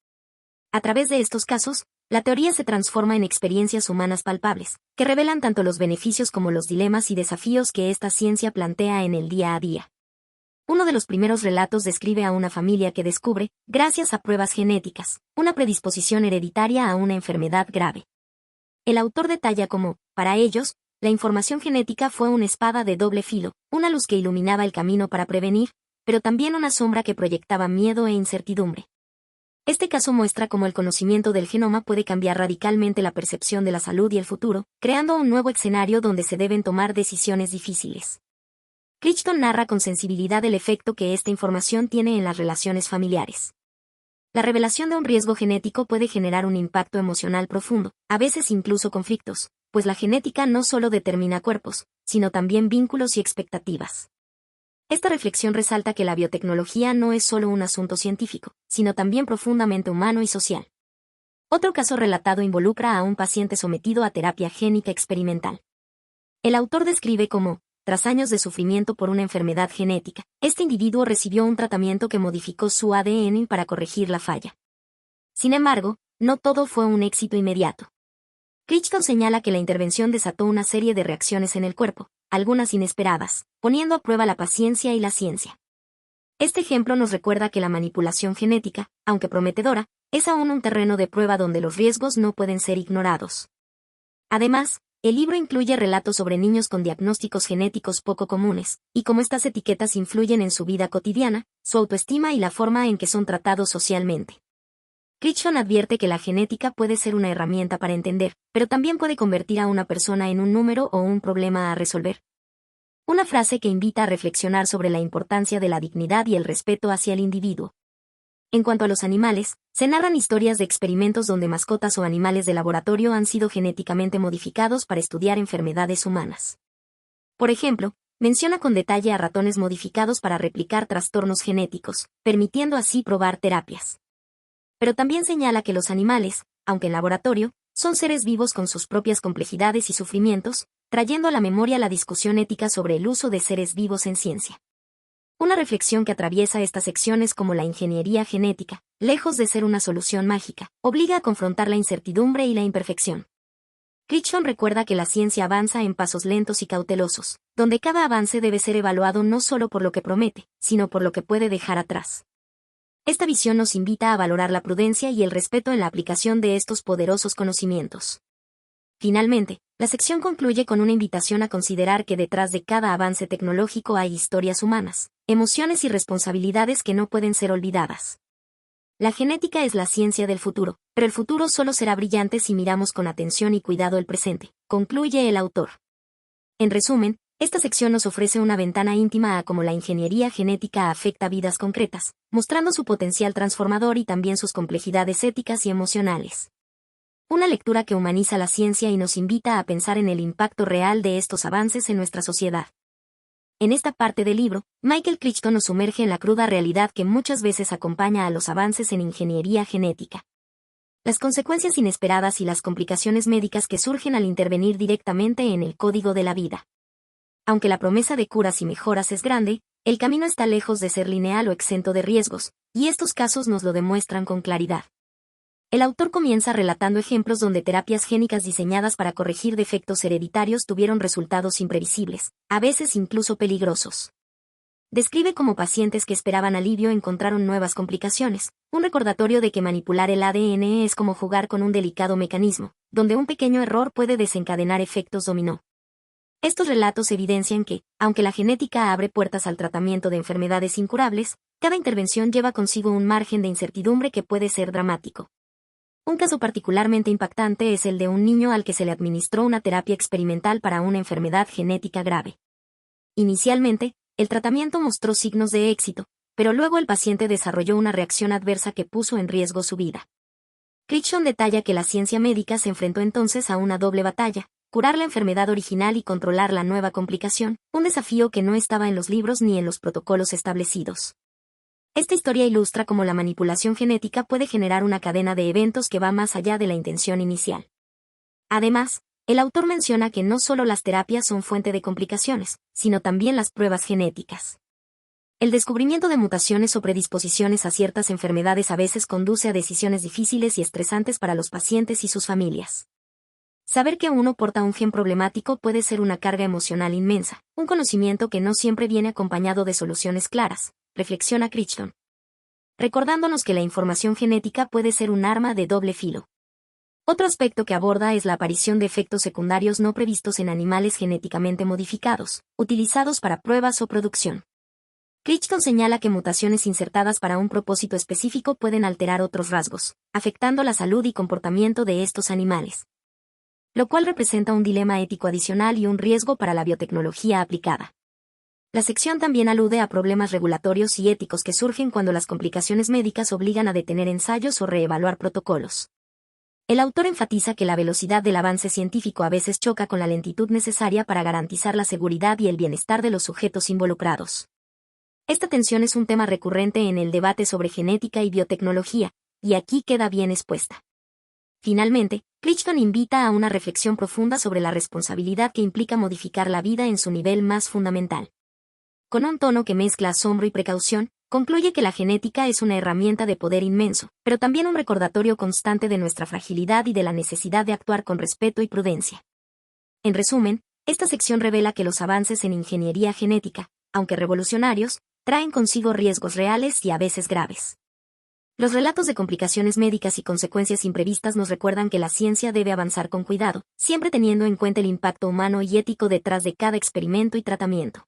A través de estos casos, la teoría se transforma en experiencias humanas palpables, que revelan tanto los beneficios como los dilemas y desafíos que esta ciencia plantea en el día a día. Uno de los primeros relatos describe a una familia que descubre, gracias a pruebas genéticas, una predisposición hereditaria a una enfermedad grave. El autor detalla cómo, para ellos, la información genética fue una espada de doble filo, una luz que iluminaba el camino para prevenir, pero también una sombra que proyectaba miedo e incertidumbre. Este caso muestra cómo el conocimiento del genoma puede cambiar radicalmente la percepción de la salud y el futuro, creando un nuevo escenario donde se deben tomar decisiones difíciles. Crichton narra con sensibilidad el efecto que esta información tiene en las relaciones familiares. La revelación de un riesgo genético puede generar un impacto emocional profundo, a veces incluso conflictos, pues la genética no solo determina cuerpos, sino también vínculos y expectativas. Esta reflexión resalta que la biotecnología no es solo un asunto científico, sino también profundamente humano y social. Otro caso relatado involucra a un paciente sometido a terapia génica experimental. El autor describe cómo, tras años de sufrimiento por una enfermedad genética, este individuo recibió un tratamiento que modificó su ADN para corregir la falla. Sin embargo, no todo fue un éxito inmediato. Crichton señala que la intervención desató una serie de reacciones en el cuerpo, algunas inesperadas, poniendo a prueba la paciencia y la ciencia. Este ejemplo nos recuerda que la manipulación genética, aunque prometedora, es aún un terreno de prueba donde los riesgos no pueden ser ignorados. Además, el libro incluye relatos sobre niños con diagnósticos genéticos poco comunes, y cómo estas etiquetas influyen en su vida cotidiana, su autoestima y la forma en que son tratados socialmente. Crichton advierte que la genética puede ser una herramienta para entender, pero también puede convertir a una persona en un número o un problema a resolver. Una frase que invita a reflexionar sobre la importancia de la dignidad y el respeto hacia el individuo. En cuanto a los animales, se narran historias de experimentos donde mascotas o animales de laboratorio han sido genéticamente modificados para estudiar enfermedades humanas. Por ejemplo, menciona con detalle a ratones modificados para replicar trastornos genéticos, permitiendo así probar terapias. Pero también señala que los animales, aunque en laboratorio, son seres vivos con sus propias complejidades y sufrimientos, trayendo a la memoria la discusión ética sobre el uso de seres vivos en ciencia. Una reflexión que atraviesa estas secciones como la ingeniería genética, lejos de ser una solución mágica, obliga a confrontar la incertidumbre y la imperfección. Crichton recuerda que la ciencia avanza en pasos lentos y cautelosos, donde cada avance debe ser evaluado no solo por lo que promete, sino por lo que puede dejar atrás. Esta visión nos invita a valorar la prudencia y el respeto en la aplicación de estos poderosos conocimientos. Finalmente, la sección concluye con una invitación a considerar que detrás de cada avance tecnológico hay historias humanas, emociones y responsabilidades que no pueden ser olvidadas. La genética es la ciencia del futuro, pero el futuro solo será brillante si miramos con atención y cuidado el presente, concluye el autor. En resumen, esta sección nos ofrece una ventana íntima a cómo la ingeniería genética afecta vidas concretas, mostrando su potencial transformador y también sus complejidades éticas y emocionales. Una lectura que humaniza la ciencia y nos invita a pensar en el impacto real de estos avances en nuestra sociedad. En esta parte del libro, Michael Crichton nos sumerge en la cruda realidad que muchas veces acompaña a los avances en ingeniería genética. Las consecuencias inesperadas y las complicaciones médicas que surgen al intervenir directamente en el código de la vida. Aunque la promesa de curas y mejoras es grande, el camino está lejos de ser lineal o exento de riesgos, y estos casos nos lo demuestran con claridad. El autor comienza relatando ejemplos donde terapias génicas diseñadas para corregir defectos hereditarios tuvieron resultados imprevisibles, a veces incluso peligrosos. Describe cómo pacientes que esperaban alivio encontraron nuevas complicaciones, un recordatorio de que manipular el ADN es como jugar con un delicado mecanismo, donde un pequeño error puede desencadenar efectos dominó. Estos relatos evidencian que, aunque la genética abre puertas al tratamiento de enfermedades incurables, cada intervención lleva consigo un margen de incertidumbre que puede ser dramático. Un caso particularmente impactante es el de un niño al que se le administró una terapia experimental para una enfermedad genética grave. Inicialmente, el tratamiento mostró signos de éxito, pero luego el paciente desarrolló una reacción adversa que puso en riesgo su vida. Crichton detalla que la ciencia médica se enfrentó entonces a una doble batalla, curar la enfermedad original y controlar la nueva complicación, un desafío que no estaba en los libros ni en los protocolos establecidos. Esta historia ilustra cómo la manipulación genética puede generar una cadena de eventos que va más allá de la intención inicial. Además, el autor menciona que no solo las terapias son fuente de complicaciones, sino también las pruebas genéticas. El descubrimiento de mutaciones o predisposiciones a ciertas enfermedades a veces conduce a decisiones difíciles y estresantes para los pacientes y sus familias. Saber que uno porta un gen problemático puede ser una carga emocional inmensa, un conocimiento que no siempre viene acompañado de soluciones claras, reflexiona Crichton, recordándonos que la información genética puede ser un arma de doble filo. Otro aspecto que aborda es la aparición de efectos secundarios no previstos en animales genéticamente modificados, utilizados para pruebas o producción. Crichton señala que mutaciones insertadas para un propósito específico pueden alterar otros rasgos, afectando la salud y comportamiento de estos animales, lo cual representa un dilema ético adicional y un riesgo para la biotecnología aplicada. La sección también alude a problemas regulatorios y éticos que surgen cuando las complicaciones médicas obligan a detener ensayos o reevaluar protocolos. El autor enfatiza que la velocidad del avance científico a veces choca con la lentitud necesaria para garantizar la seguridad y el bienestar de los sujetos involucrados. Esta tensión es un tema recurrente en el debate sobre genética y biotecnología, y aquí queda bien expuesta. Finalmente, Crichton invita a una reflexión profunda sobre la responsabilidad que implica modificar la vida en su nivel más fundamental. Con un tono que mezcla asombro y precaución, concluye que la genética es una herramienta de poder inmenso, pero también un recordatorio constante de nuestra fragilidad y de la necesidad de actuar con respeto y prudencia. En resumen, esta sección revela que los avances en ingeniería genética, aunque revolucionarios, traen consigo riesgos reales y a veces graves. Los relatos de complicaciones médicas y consecuencias imprevistas nos recuerdan que la ciencia debe avanzar con cuidado, siempre teniendo en cuenta el impacto humano y ético detrás de cada experimento y tratamiento.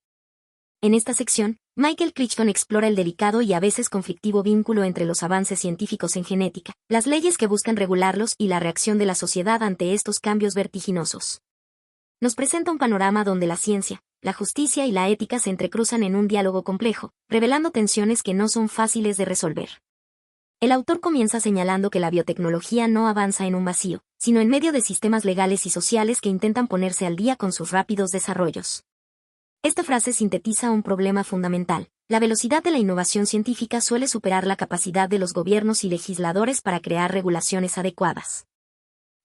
En esta sección, Michael Crichton explora el delicado y a veces conflictivo vínculo entre los avances científicos en genética, las leyes que buscan regularlos y la reacción de la sociedad ante estos cambios vertiginosos. Nos presenta un panorama donde la ciencia, la justicia y la ética se entrecruzan en un diálogo complejo, revelando tensiones que no son fáciles de resolver. El autor comienza señalando que la biotecnología no avanza en un vacío, sino en medio de sistemas legales y sociales que intentan ponerse al día con sus rápidos desarrollos. Esta frase sintetiza un problema fundamental. La velocidad de la innovación científica suele superar la capacidad de los gobiernos y legisladores para crear regulaciones adecuadas.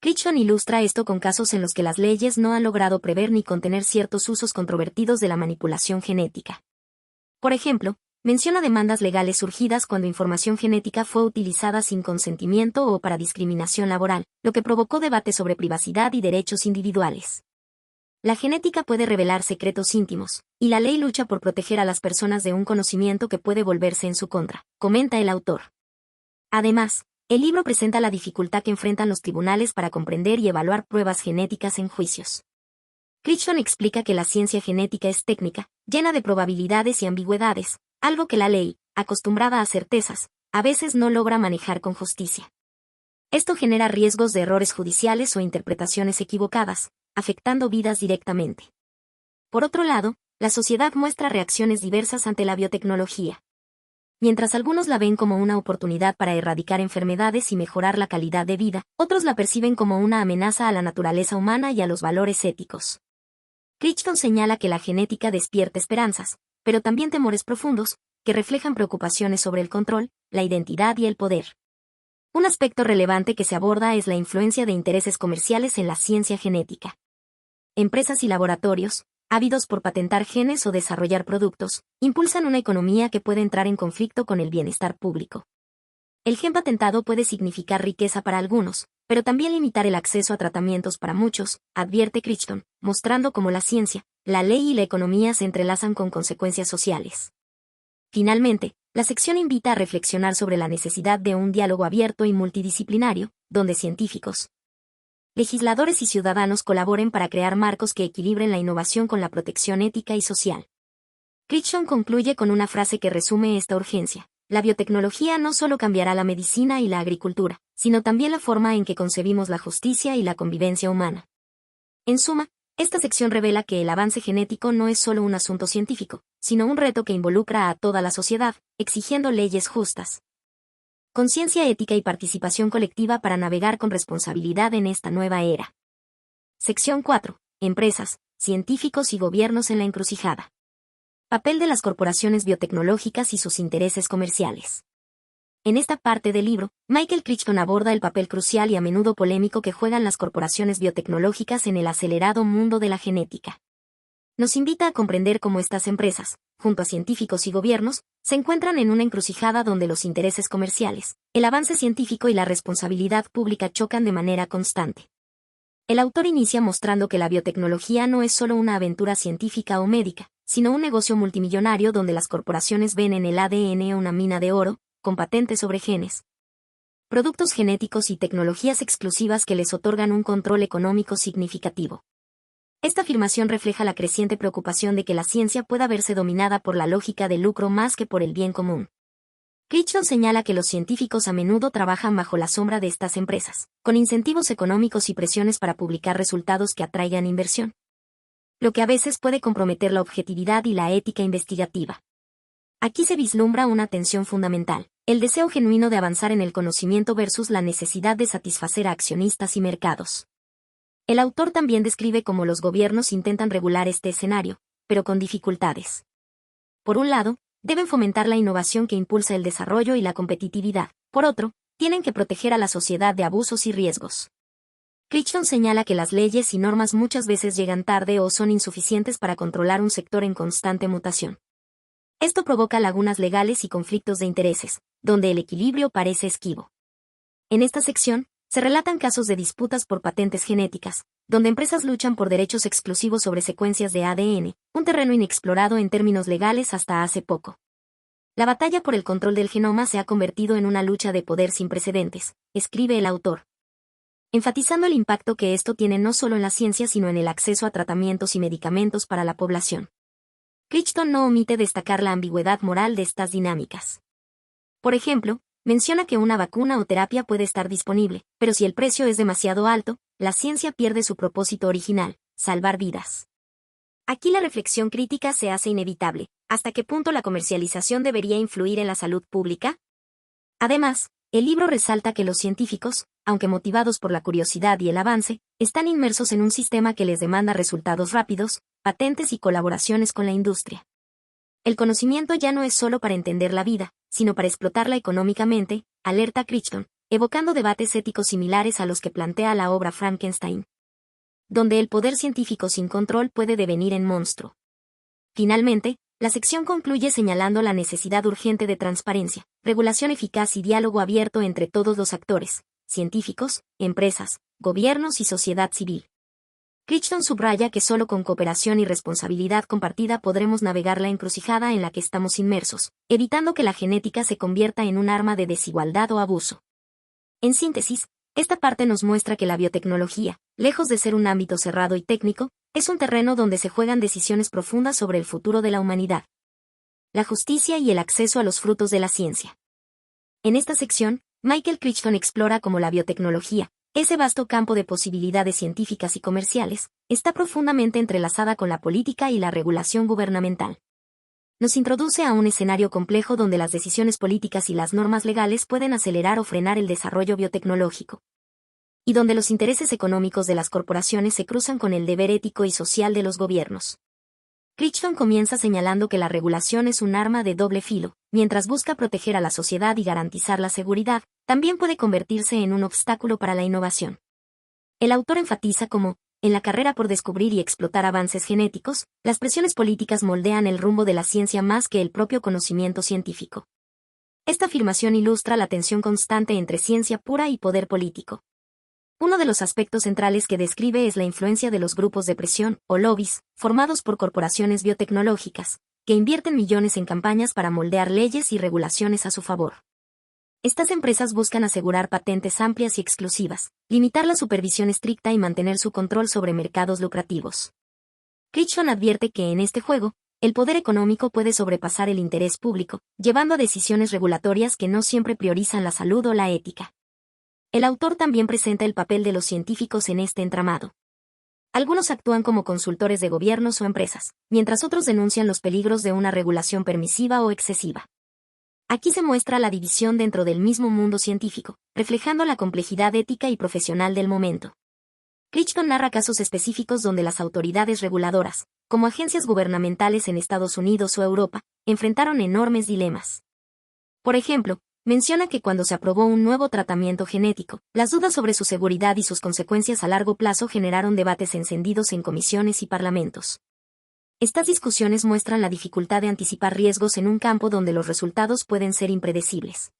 Crichton ilustra esto con casos en los que las leyes no han logrado prever ni contener ciertos usos controvertidos de la manipulación genética. Por ejemplo, menciona demandas legales surgidas cuando información genética fue utilizada sin consentimiento o para discriminación laboral, lo que provocó debate sobre privacidad y derechos individuales. La genética puede revelar secretos íntimos, y la ley lucha por proteger a las personas de un conocimiento que puede volverse en su contra, comenta el autor. Además, el libro presenta la dificultad que enfrentan los tribunales para comprender y evaluar pruebas genéticas en juicios. Crichton explica que la ciencia genética es técnica, llena de probabilidades y ambigüedades, algo que la ley, acostumbrada a certezas, a veces no logra manejar con justicia. Esto genera riesgos de errores judiciales o interpretaciones equivocadas, afectando vidas directamente. Por otro lado, la sociedad muestra reacciones diversas ante la biotecnología. Mientras algunos la ven como una oportunidad para erradicar enfermedades y mejorar la calidad de vida, otros la perciben como una amenaza a la naturaleza humana y a los valores éticos. Crichton señala que la genética despierta esperanzas, pero también temores profundos, que reflejan preocupaciones sobre el control, la identidad y el poder. Un aspecto relevante que se aborda es la influencia de intereses comerciales en la ciencia genética. Empresas y laboratorios, ávidos por patentar genes o desarrollar productos, impulsan una economía que puede entrar en conflicto con el bienestar público. El gen patentado puede significar riqueza para algunos, pero también limitar el acceso a tratamientos para muchos, advierte Crichton, mostrando cómo la ciencia, la ley y la economía se entrelazan con consecuencias sociales. Finalmente, la sección invita a reflexionar sobre la necesidad de un diálogo abierto y multidisciplinario, donde científicos, legisladores y ciudadanos colaboren para crear marcos que equilibren la innovación con la protección ética y social. Crichton concluye con una frase que resume esta urgencia. La biotecnología no solo cambiará la medicina y la agricultura, sino también la forma en que concebimos la justicia y la convivencia humana. En suma, esta sección revela que el avance genético no es solo un asunto científico, sino un reto que involucra a toda la sociedad, exigiendo leyes justas, conciencia ética y participación colectiva para navegar con responsabilidad en esta nueva era. Sección 4. Empresas, científicos y gobiernos en la encrucijada. Papel de las corporaciones biotecnológicas y sus intereses comerciales. En esta parte del libro, Michael Crichton aborda el papel crucial y a menudo polémico que juegan las corporaciones biotecnológicas en el acelerado mundo de la genética. Nos invita a comprender cómo estas empresas, junto a científicos y gobiernos, se encuentran en una encrucijada donde los intereses comerciales, el avance científico y la responsabilidad pública chocan de manera constante. El autor inicia mostrando que la biotecnología no es solo una aventura científica o médica, sino un negocio multimillonario donde las corporaciones ven en el ADN una mina de oro, con patentes sobre genes, productos genéticos y tecnologías exclusivas que les otorgan un control económico significativo. Esta afirmación refleja la creciente preocupación de que la ciencia pueda verse dominada por la lógica del lucro más que por el bien común. Crichton señala que los científicos a menudo trabajan bajo la sombra de estas empresas, con incentivos económicos y presiones para publicar resultados que atraigan inversión, lo que a veces puede comprometer la objetividad y la ética investigativa. Aquí se vislumbra una tensión fundamental, el deseo genuino de avanzar en el conocimiento versus la necesidad de satisfacer a accionistas y mercados. El autor también describe cómo los gobiernos intentan regular este escenario, pero con dificultades. Por un lado, deben fomentar la innovación que impulsa el desarrollo y la competitividad. Por otro, tienen que proteger a la sociedad de abusos y riesgos. Crichton señala que las leyes y normas muchas veces llegan tarde o son insuficientes para controlar un sector en constante mutación. Esto provoca lagunas legales y conflictos de intereses, donde el equilibrio parece esquivo. En esta sección, se relatan casos de disputas por patentes genéticas, donde empresas luchan por derechos exclusivos sobre secuencias de ADN, un terreno inexplorado en términos legales hasta hace poco. La batalla por el control del genoma se ha convertido en una lucha de poder sin precedentes, escribe el autor, enfatizando el impacto que esto tiene no solo en la ciencia sino en el acceso a tratamientos y medicamentos para la población. Crichton no omite destacar la ambigüedad moral de estas dinámicas. Por ejemplo, menciona que una vacuna o terapia puede estar disponible, pero si el precio es demasiado alto, la ciencia pierde su propósito original, salvar vidas. Aquí la reflexión crítica se hace inevitable. ¿Hasta qué punto la comercialización debería influir en la salud pública? Además, el libro resalta que los científicos, aunque motivados por la curiosidad y el avance, están inmersos en un sistema que les demanda resultados rápidos, patentes y colaboraciones con la industria. El conocimiento ya no es solo para entender la vida, sino para explotarla económicamente, alerta Crichton, evocando debates éticos similares a los que plantea la obra Frankenstein, donde el poder científico sin control puede devenir en monstruo. Finalmente, la sección concluye señalando la necesidad urgente de transparencia, regulación eficaz y diálogo abierto entre todos los actores, científicos, empresas, gobiernos y sociedad civil. Crichton subraya que solo con cooperación y responsabilidad compartida podremos navegar la encrucijada en la que estamos inmersos, evitando que la genética se convierta en un arma de desigualdad o abuso. En síntesis, esta parte nos muestra que la biotecnología, lejos de ser un ámbito cerrado y técnico, es un terreno donde se juegan decisiones profundas sobre el futuro de la humanidad, la justicia y el acceso a los frutos de la ciencia. En esta sección, Michael Crichton explora cómo la biotecnología, ese vasto campo de posibilidades científicas y comerciales, está profundamente entrelazada con la política y la regulación gubernamental. Nos introduce a un escenario complejo donde las decisiones políticas y las normas legales pueden acelerar o frenar el desarrollo biotecnológico, y donde los intereses económicos de las corporaciones se cruzan con el deber ético y social de los gobiernos. Crichton comienza señalando que la regulación es un arma de doble filo, mientras busca proteger a la sociedad y garantizar la seguridad, también puede convertirse en un obstáculo para la innovación. El autor enfatiza cómo, en la carrera por descubrir y explotar avances genéticos, las presiones políticas moldean el rumbo de la ciencia más que el propio conocimiento científico. Esta afirmación ilustra la tensión constante entre ciencia pura y poder político. Uno de los aspectos centrales que describe es la influencia de los grupos de presión, o lobbies, formados por corporaciones biotecnológicas, que invierten millones en campañas para moldear leyes y regulaciones a su favor. Estas empresas buscan asegurar patentes amplias y exclusivas, limitar la supervisión estricta y mantener su control sobre mercados lucrativos. Crichton advierte que en este juego, el poder económico puede sobrepasar el interés público, llevando a decisiones regulatorias que no siempre priorizan la salud o la ética. El autor también presenta el papel de los científicos en este entramado. Algunos actúan como consultores de gobiernos o empresas, mientras otros denuncian los peligros de una regulación permisiva o excesiva. Aquí se muestra la división dentro del mismo mundo científico, reflejando la complejidad ética y profesional del momento. Crichton narra casos específicos donde las autoridades reguladoras, como agencias gubernamentales en Estados Unidos o Europa, enfrentaron enormes dilemas. Por ejemplo, menciona que cuando se aprobó un nuevo tratamiento genético, las dudas sobre su seguridad y sus consecuencias a largo plazo generaron debates encendidos en comisiones y parlamentos. Estas discusiones muestran la dificultad de anticipar riesgos en un campo donde los resultados pueden ser impredecibles.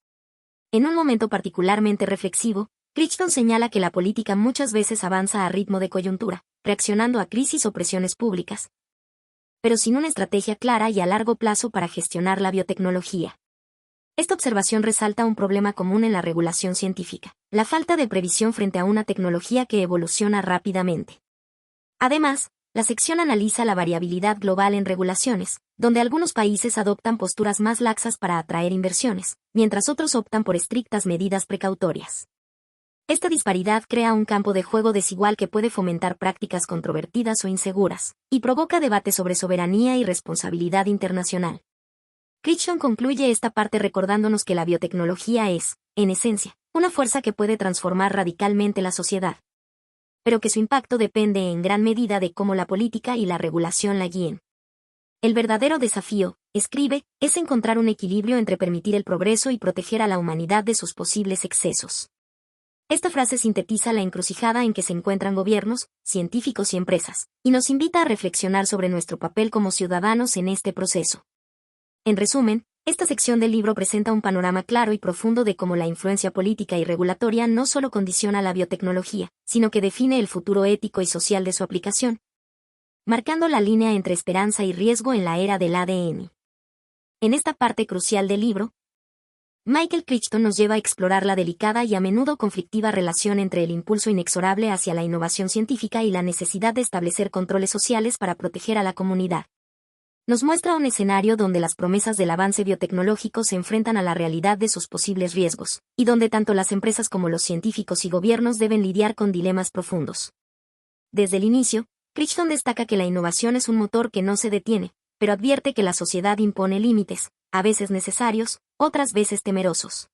En un momento particularmente reflexivo, Crichton señala que la política muchas veces avanza a ritmo de coyuntura, reaccionando a crisis o presiones públicas, pero sin una estrategia clara y a largo plazo para gestionar la biotecnología. Esta observación resalta un problema común en la regulación científica, la falta de previsión frente a una tecnología que evoluciona rápidamente. Además, la sección analiza la variabilidad global en regulaciones, donde algunos países adoptan posturas más laxas para atraer inversiones, mientras otros optan por estrictas medidas precautorias. Esta disparidad crea un campo de juego desigual que puede fomentar prácticas controvertidas o inseguras, y provoca debates sobre soberanía y responsabilidad internacional. Crichton concluye esta parte recordándonos que la biotecnología es, en esencia, una fuerza que puede transformar radicalmente la sociedad, pero que su impacto depende en gran medida de cómo la política y la regulación la guíen. El verdadero desafío, escribe, es encontrar un equilibrio entre permitir el progreso y proteger a la humanidad de sus posibles excesos. Esta frase sintetiza la encrucijada en que se encuentran gobiernos, científicos y empresas, y nos invita a reflexionar sobre nuestro papel como ciudadanos en este proceso. En resumen, esta sección del libro presenta un panorama claro y profundo de cómo la influencia política y regulatoria no solo condiciona la biotecnología, sino que define el futuro ético y social de su aplicación, marcando la línea entre esperanza y riesgo en la era del ADN. En esta parte crucial del libro, Michael Crichton nos lleva a explorar la delicada y a menudo conflictiva relación entre el impulso inexorable hacia la innovación científica y la necesidad de establecer controles sociales para proteger a la comunidad. Nos muestra un escenario donde las promesas del avance biotecnológico se enfrentan a la realidad de sus posibles riesgos, y donde tanto las empresas como los científicos y gobiernos deben lidiar con dilemas profundos. Desde el inicio, Crichton destaca que la innovación es un motor que no se detiene, pero advierte que la sociedad impone límites, a veces necesarios, otras veces temerosos.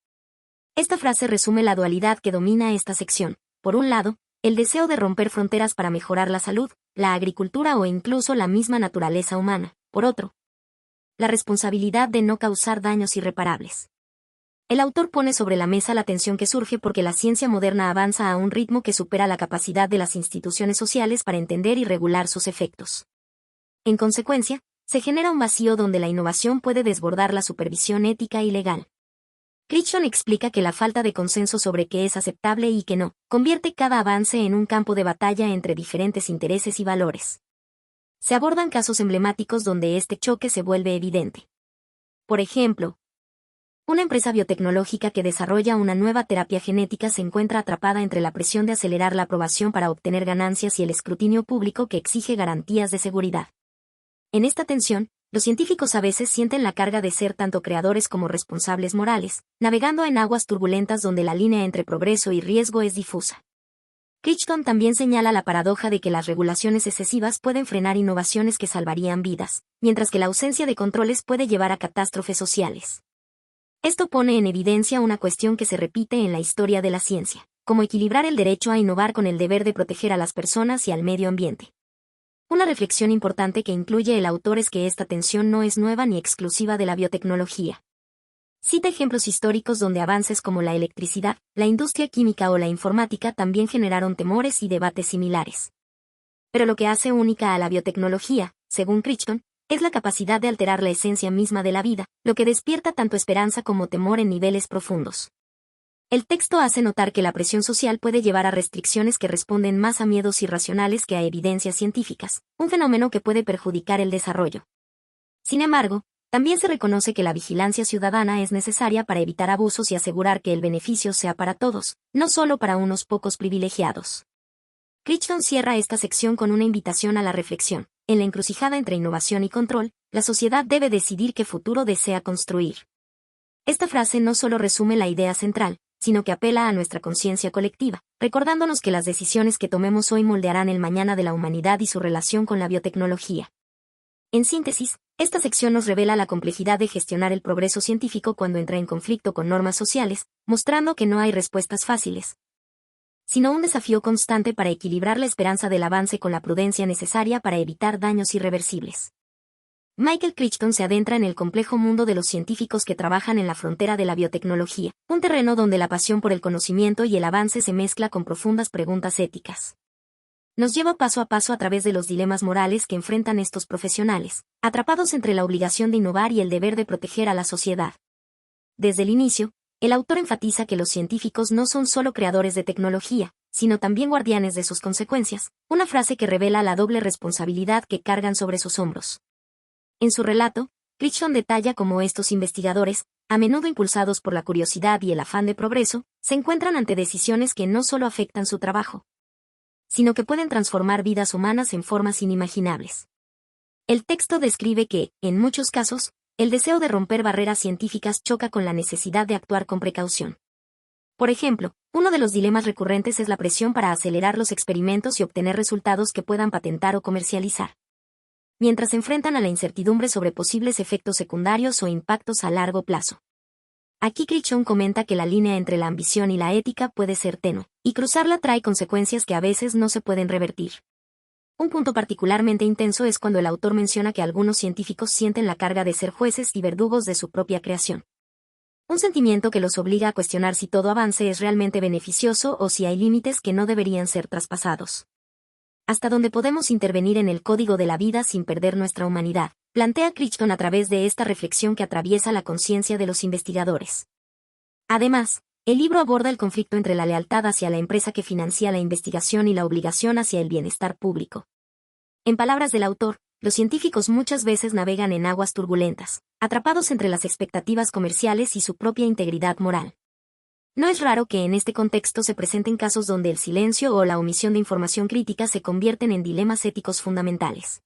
Esta frase resume la dualidad que domina esta sección. Por un lado, el deseo de romper fronteras para mejorar la salud, la agricultura o incluso la misma naturaleza humana. Por otro, la responsabilidad de no causar daños irreparables. El autor pone sobre la mesa la tensión que surge porque la ciencia moderna avanza a un ritmo que supera la capacidad de las instituciones sociales para entender y regular sus efectos. En consecuencia, se genera un vacío donde la innovación puede desbordar la supervisión ética y legal. Crichton explica que la falta de consenso sobre qué es aceptable y qué no, convierte cada avance en un campo de batalla entre diferentes intereses y valores. Se abordan casos emblemáticos donde este choque se vuelve evidente. Por ejemplo, una empresa biotecnológica que desarrolla una nueva terapia genética se encuentra atrapada entre la presión de acelerar la aprobación para obtener ganancias y el escrutinio público que exige garantías de seguridad. En esta tensión, los científicos a veces sienten la carga de ser tanto creadores como responsables morales, navegando en aguas turbulentas donde la línea entre progreso y riesgo es difusa. Crichton también señala la paradoja de que las regulaciones excesivas pueden frenar innovaciones que salvarían vidas, mientras que la ausencia de controles puede llevar a catástrofes sociales. Esto pone en evidencia una cuestión que se repite en la historia de la ciencia, cómo equilibrar el derecho a innovar con el deber de proteger a las personas y al medio ambiente. Una reflexión importante que incluye el autor es que esta tensión no es nueva ni exclusiva de la biotecnología. Cita ejemplos históricos donde avances como la electricidad, la industria química o la informática también generaron temores y debates similares. Pero lo que hace única a la biotecnología, según Crichton, es la capacidad de alterar la esencia misma de la vida, lo que despierta tanto esperanza como temor en niveles profundos. El texto hace notar que la presión social puede llevar a restricciones que responden más a miedos irracionales que a evidencias científicas, un fenómeno que puede perjudicar el desarrollo. Sin embargo, también se reconoce que la vigilancia ciudadana es necesaria para evitar abusos y asegurar que el beneficio sea para todos, no solo para unos pocos privilegiados. Crichton cierra esta sección con una invitación a la reflexión. En la encrucijada entre innovación y control, la sociedad debe decidir qué futuro desea construir. Esta frase no solo resume la idea central, sino que apela a nuestra conciencia colectiva, recordándonos que las decisiones que tomemos hoy moldearán el mañana de la humanidad y su relación con la biotecnología. En síntesis, esta sección nos revela la complejidad de gestionar el progreso científico cuando entra en conflicto con normas sociales, mostrando que no hay respuestas fáciles, sino un desafío constante para equilibrar la esperanza del avance con la prudencia necesaria para evitar daños irreversibles. Michael Crichton se adentra en el complejo mundo de los científicos que trabajan en la frontera de la biotecnología, un terreno donde la pasión por el conocimiento y el avance se mezcla con profundas preguntas éticas. Nos lleva paso a paso a través de los dilemas morales que enfrentan estos profesionales, atrapados entre la obligación de innovar y el deber de proteger a la sociedad. Desde el inicio, el autor enfatiza que los científicos no son solo creadores de tecnología, sino también guardianes de sus consecuencias, una frase que revela la doble responsabilidad que cargan sobre sus hombros. En su relato, Crichton detalla cómo estos investigadores, a menudo impulsados por la curiosidad y el afán de progreso, se encuentran ante decisiones que no solo afectan su trabajo, sino que pueden transformar vidas humanas en formas inimaginables. El texto describe que, en muchos casos, el deseo de romper barreras científicas choca con la necesidad de actuar con precaución. Por ejemplo, uno de los dilemas recurrentes es la presión para acelerar los experimentos y obtener resultados que puedan patentar o comercializar, mientras se enfrentan a la incertidumbre sobre posibles efectos secundarios o impactos a largo plazo. Aquí Crichton comenta que la línea entre la ambición y la ética puede ser tenue, y cruzarla trae consecuencias que a veces no se pueden revertir. Un punto particularmente intenso es cuando el autor menciona que algunos científicos sienten la carga de ser jueces y verdugos de su propia creación. Un sentimiento que los obliga a cuestionar si todo avance es realmente beneficioso o si hay límites que no deberían ser traspasados. Hasta donde podemos intervenir en el código de la vida sin perder nuestra humanidad, plantea Crichton a través de esta reflexión que atraviesa la conciencia de los investigadores. Además, el libro aborda el conflicto entre la lealtad hacia la empresa que financia la investigación y la obligación hacia el bienestar público. En palabras del autor, los científicos muchas veces navegan en aguas turbulentas, atrapados entre las expectativas comerciales y su propia integridad moral. No es raro que en este contexto se presenten casos donde el silencio o la omisión de información crítica se convierten en dilemas éticos fundamentales.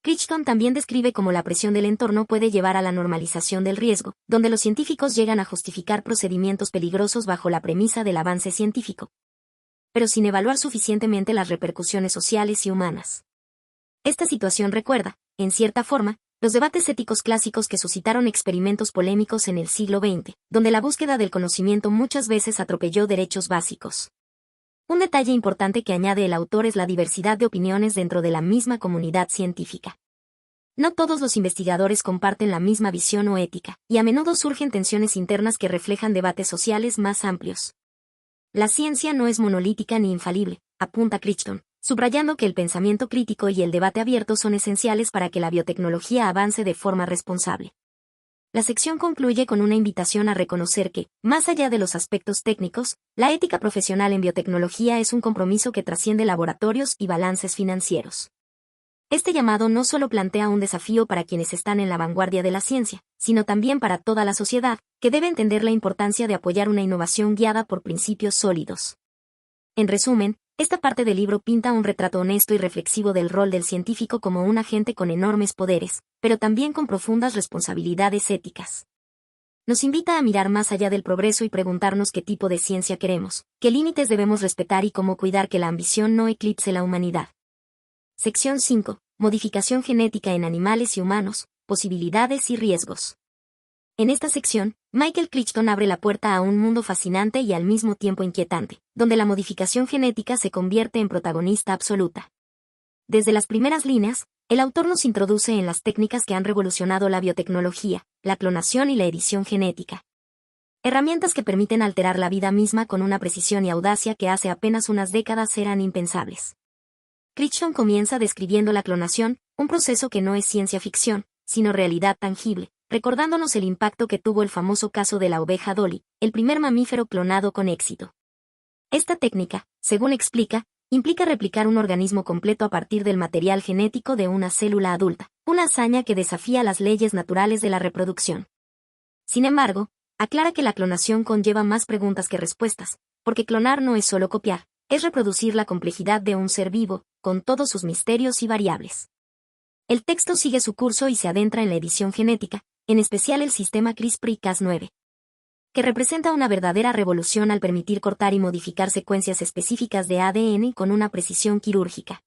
Crichton también describe cómo la presión del entorno puede llevar a la normalización del riesgo, donde los científicos llegan a justificar procedimientos peligrosos bajo la premisa del avance científico, pero sin evaluar suficientemente las repercusiones sociales y humanas. Esta situación recuerda, en cierta forma, los debates éticos clásicos que suscitaron experimentos polémicos en el siglo XX, donde la búsqueda del conocimiento muchas veces atropelló derechos básicos. Un detalle importante que añade el autor es la diversidad de opiniones dentro de la misma comunidad científica. No todos los investigadores comparten la misma visión o ética, y a menudo surgen tensiones internas que reflejan debates sociales más amplios. La ciencia no es monolítica ni infalible, apunta Crichton, subrayando que el pensamiento crítico y el debate abierto son esenciales para que la biotecnología avance de forma responsable. La sección concluye con una invitación a reconocer que, más allá de los aspectos técnicos, la ética profesional en biotecnología es un compromiso que trasciende laboratorios y balances financieros. Este llamado no solo plantea un desafío para quienes están en la vanguardia de la ciencia, sino también para toda la sociedad, que debe entender la importancia de apoyar una innovación guiada por principios sólidos. En resumen, esta parte del libro pinta un retrato honesto y reflexivo del rol del científico como un agente con enormes poderes, pero también con profundas responsabilidades éticas. Nos invita a mirar más allá del progreso y preguntarnos qué tipo de ciencia queremos, qué límites debemos respetar y cómo cuidar que la ambición no eclipse la humanidad. Sección 5. Modificación genética en animales y humanos, posibilidades y riesgos. En esta sección, Michael Crichton abre la puerta a un mundo fascinante y al mismo tiempo inquietante, donde la modificación genética se convierte en protagonista absoluta. Desde las primeras líneas, el autor nos introduce en las técnicas que han revolucionado la biotecnología, la clonación y la edición genética. Herramientas que permiten alterar la vida misma con una precisión y audacia que hace apenas unas décadas eran impensables. Crichton comienza describiendo la clonación, un proceso que no es ciencia ficción, sino realidad tangible, recordándonos el impacto que tuvo el famoso caso de la oveja Dolly, el primer mamífero clonado con éxito. Esta técnica, según explica, implica replicar un organismo completo a partir del material genético de una célula adulta, una hazaña que desafía las leyes naturales de la reproducción. Sin embargo, aclara que la clonación conlleva más preguntas que respuestas, porque clonar no es solo copiar, es reproducir la complejidad de un ser vivo, con todos sus misterios y variables. El texto sigue su curso y se adentra en la edición genética, en especial el sistema CRISPR-Cas9, que representa una verdadera revolución al permitir cortar y modificar secuencias específicas de ADN con una precisión quirúrgica.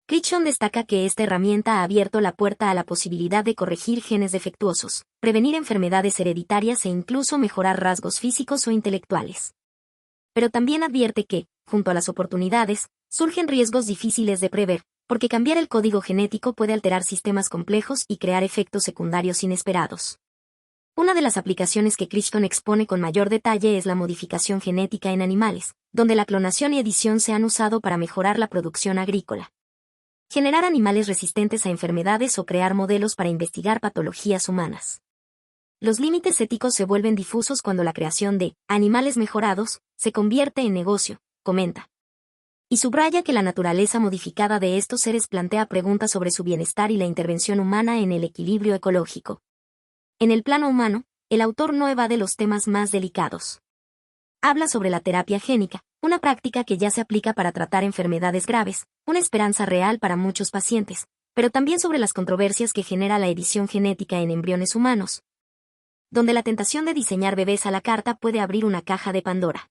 Crichton destaca que esta herramienta ha abierto la puerta a la posibilidad de corregir genes defectuosos, prevenir enfermedades hereditarias e incluso mejorar rasgos físicos o intelectuales. Pero también advierte que, junto a las oportunidades, surgen riesgos difíciles de prever, porque cambiar el código genético puede alterar sistemas complejos y crear efectos secundarios inesperados. Una de las aplicaciones que Crichton expone con mayor detalle es la modificación genética en animales, donde la clonación y edición se han usado para mejorar la producción agrícola, generar animales resistentes a enfermedades o crear modelos para investigar patologías humanas. Los límites éticos se vuelven difusos cuando la creación de animales mejorados se convierte en negocio, comenta. Y subraya que la naturaleza modificada de estos seres plantea preguntas sobre su bienestar y la intervención humana en el equilibrio ecológico. En el plano humano, el autor no evade los temas más delicados. Habla sobre la terapia génica, una práctica que ya se aplica para tratar enfermedades graves, una esperanza real para muchos pacientes, pero también sobre las controversias que genera la edición genética en embriones humanos, donde la tentación de diseñar bebés a la carta puede abrir una caja de Pandora.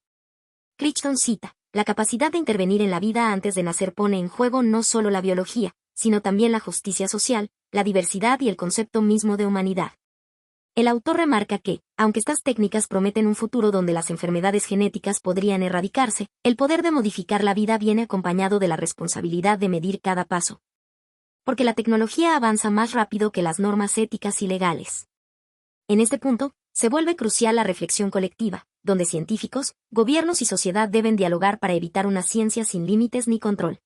Crichton cita, la capacidad de intervenir en la vida antes de nacer pone en juego no solo la biología, sino también la justicia social, la diversidad y el concepto mismo de humanidad. El autor remarca que, aunque estas técnicas prometen un futuro donde las enfermedades genéticas podrían erradicarse, el poder de modificar la vida viene acompañado de la responsabilidad de medir cada paso. Porque la tecnología avanza más rápido que las normas éticas y legales. En este punto, se vuelve crucial la reflexión colectiva, donde científicos, gobiernos y sociedad deben dialogar para evitar una ciencia sin límites ni control.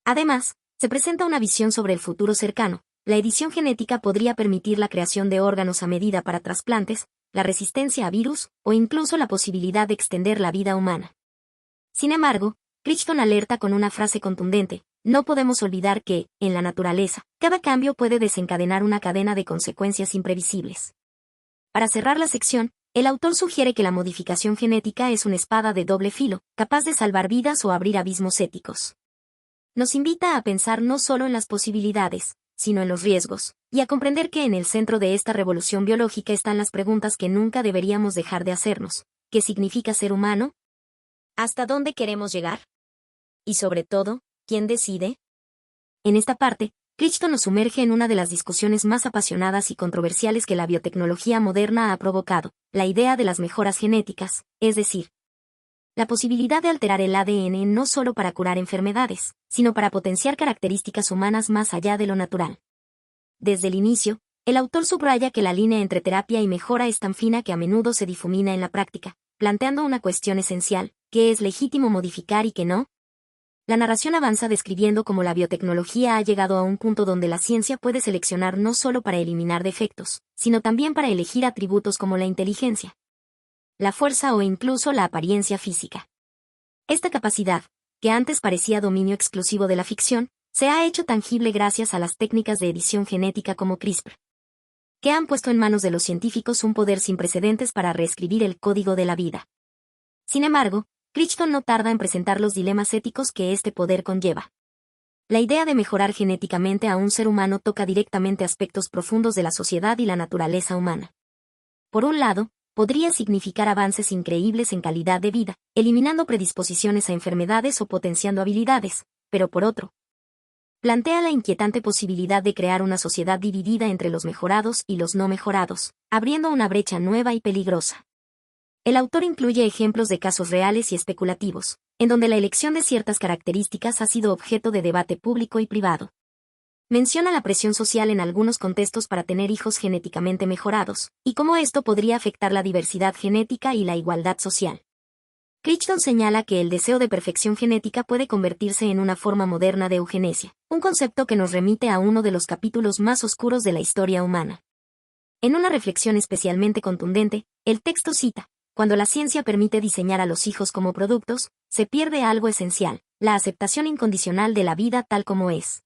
Además, se presenta una visión sobre el futuro cercano. La edición genética podría permitir la creación de órganos a medida para trasplantes, la resistencia a virus, o incluso la posibilidad de extender la vida humana. Sin embargo, Crichton alerta con una frase contundente: no podemos olvidar que, en la naturaleza, cada cambio puede desencadenar una cadena de consecuencias imprevisibles. Para cerrar la sección, el autor sugiere que la modificación genética es una espada de doble filo, capaz de salvar vidas o abrir abismos éticos. Nos invita a pensar no solo en las posibilidades, sino en los riesgos, y a comprender que en el centro de esta revolución biológica están las preguntas que nunca deberíamos dejar de hacernos. ¿Qué significa ser humano? ¿Hasta dónde queremos llegar? Y sobre todo, ¿quién decide? En esta parte, Crichton nos sumerge en una de las discusiones más apasionadas y controversiales que la biotecnología moderna ha provocado, la idea de las mejoras genéticas, es decir, la posibilidad de alterar el ADN no solo para curar enfermedades, sino para potenciar características humanas más allá de lo natural. Desde el inicio, el autor subraya que la línea entre terapia y mejora es tan fina que a menudo se difumina en la práctica, planteando una cuestión esencial: ¿qué es legítimo modificar y qué no? La narración avanza describiendo cómo la biotecnología ha llegado a un punto donde la ciencia puede seleccionar no solo para eliminar defectos, sino también para elegir atributos como la inteligencia, la fuerza o incluso la apariencia física. Esta capacidad, que antes parecía dominio exclusivo de la ficción, se ha hecho tangible gracias a las técnicas de edición genética como CRISPR, que han puesto en manos de los científicos un poder sin precedentes para reescribir el código de la vida. Sin embargo, Crichton no tarda en presentar los dilemas éticos que este poder conlleva. La idea de mejorar genéticamente a un ser humano toca directamente aspectos profundos de la sociedad y la naturaleza humana. Por un lado, podría significar avances increíbles en calidad de vida, eliminando predisposiciones a enfermedades o potenciando habilidades, pero por otro, plantea la inquietante posibilidad de crear una sociedad dividida entre los mejorados y los no mejorados, abriendo una brecha nueva y peligrosa. El autor incluye ejemplos de casos reales y especulativos, en donde la elección de ciertas características ha sido objeto de debate público y privado. Menciona la presión social en algunos contextos para tener hijos genéticamente mejorados, y cómo esto podría afectar la diversidad genética y la igualdad social. Crichton señala que el deseo de perfección genética puede convertirse en una forma moderna de eugenesia, un concepto que nos remite a uno de los capítulos más oscuros de la historia humana. En una reflexión especialmente contundente, el texto cita: cuando la ciencia permite diseñar a los hijos como productos, se pierde algo esencial, la aceptación incondicional de la vida tal como es.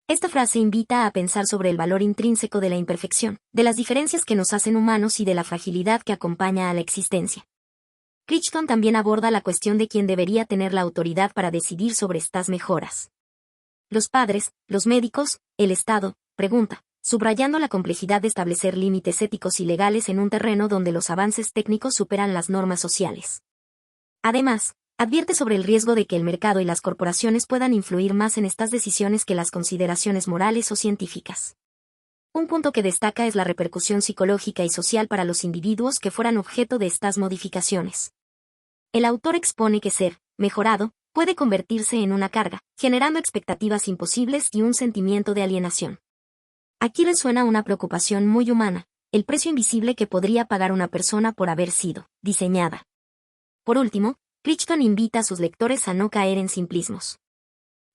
Esta frase invita a pensar sobre el valor intrínseco de la imperfección, de las diferencias que nos hacen humanos y de la fragilidad que acompaña a la existencia. Crichton también aborda la cuestión de quién debería tener la autoridad para decidir sobre estas mejoras. ¿Los padres, los médicos, el Estado?, pregunta, subrayando la complejidad de establecer límites éticos y legales en un terreno donde los avances técnicos superan las normas sociales. Además, advierte sobre el riesgo de que el mercado y las corporaciones puedan influir más en estas decisiones que las consideraciones morales o científicas. Un punto que destaca es la repercusión psicológica y social para los individuos que fueran objeto de estas modificaciones. El autor expone que ser mejorado, puede convertirse en una carga, generando expectativas imposibles y un sentimiento de alienación. Aquí resuena una preocupación muy humana, el precio invisible que podría pagar una persona por haber sido diseñada. Por último, Crichton invita a sus lectores a no caer en simplismos.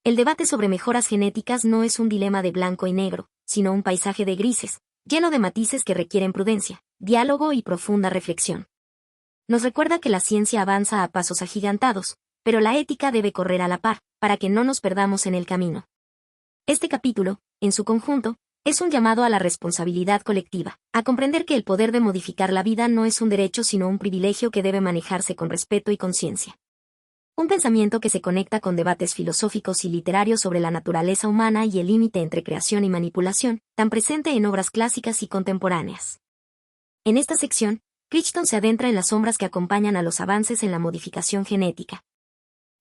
El debate sobre mejoras genéticas no es un dilema de blanco y negro, sino un paisaje de grises, lleno de matices que requieren prudencia, diálogo y profunda reflexión. Nos recuerda que la ciencia avanza a pasos agigantados, pero la ética debe correr a la par, para que no nos perdamos en el camino. Este capítulo, en su conjunto, es un llamado a la responsabilidad colectiva, a comprender que el poder de modificar la vida no es un derecho sino un privilegio que debe manejarse con respeto y conciencia. Un pensamiento que se conecta con debates filosóficos y literarios sobre la naturaleza humana y el límite entre creación y manipulación, tan presente en obras clásicas y contemporáneas. En esta sección, Crichton se adentra en las sombras que acompañan a los avances en la modificación genética,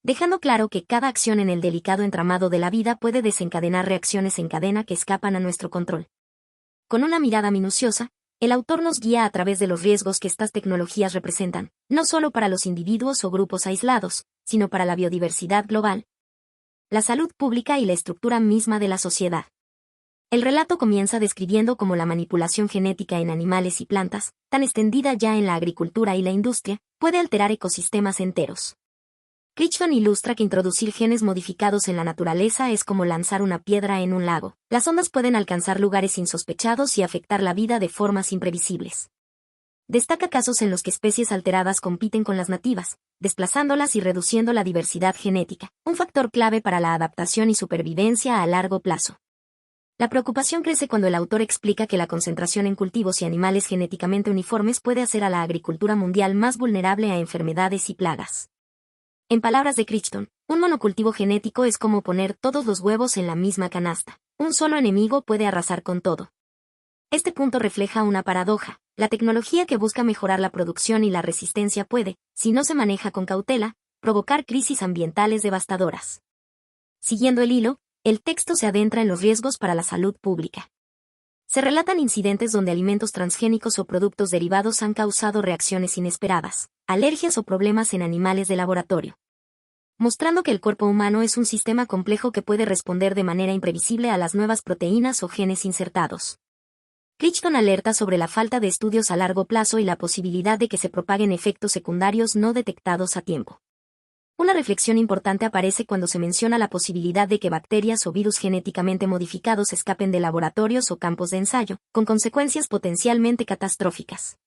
dejando claro que cada acción en el delicado entramado de la vida puede desencadenar reacciones en cadena que escapan a nuestro control. Con una mirada minuciosa, el autor nos guía a través de los riesgos que estas tecnologías representan, no solo para los individuos o grupos aislados, sino para la biodiversidad global, la salud pública y la estructura misma de la sociedad. El relato comienza describiendo cómo la manipulación genética en animales y plantas, tan extendida ya en la agricultura y la industria, puede alterar ecosistemas enteros. Crichton ilustra que introducir genes modificados en la naturaleza es como lanzar una piedra en un lago. Las ondas pueden alcanzar lugares insospechados y afectar la vida de formas imprevisibles. Destaca casos en los que especies alteradas compiten con las nativas, desplazándolas y reduciendo la diversidad genética, un factor clave para la adaptación y supervivencia a largo plazo. La preocupación crece cuando el autor explica que la concentración en cultivos y animales genéticamente uniformes puede hacer a la agricultura mundial más vulnerable a enfermedades y plagas. En palabras de Crichton, un monocultivo genético es como poner todos los huevos en la misma canasta. Un solo enemigo puede arrasar con todo. Este punto refleja una paradoja. La tecnología que busca mejorar la producción y la resistencia puede, si no se maneja con cautela, provocar crisis ambientales devastadoras. Siguiendo el hilo, el texto se adentra en los riesgos para la salud pública. Se relatan incidentes donde alimentos transgénicos o productos derivados han causado reacciones inesperadas, alergias o problemas en animales de laboratorio, mostrando que el cuerpo humano es un sistema complejo que puede responder de manera imprevisible a las nuevas proteínas o genes insertados. Crichton alerta sobre la falta de estudios a largo plazo y la posibilidad de que se propaguen efectos secundarios no detectados a tiempo. Una reflexión importante aparece cuando se menciona la posibilidad de que bacterias o virus genéticamente modificados escapen de laboratorios o campos de ensayo, con consecuencias potencialmente catastróficas.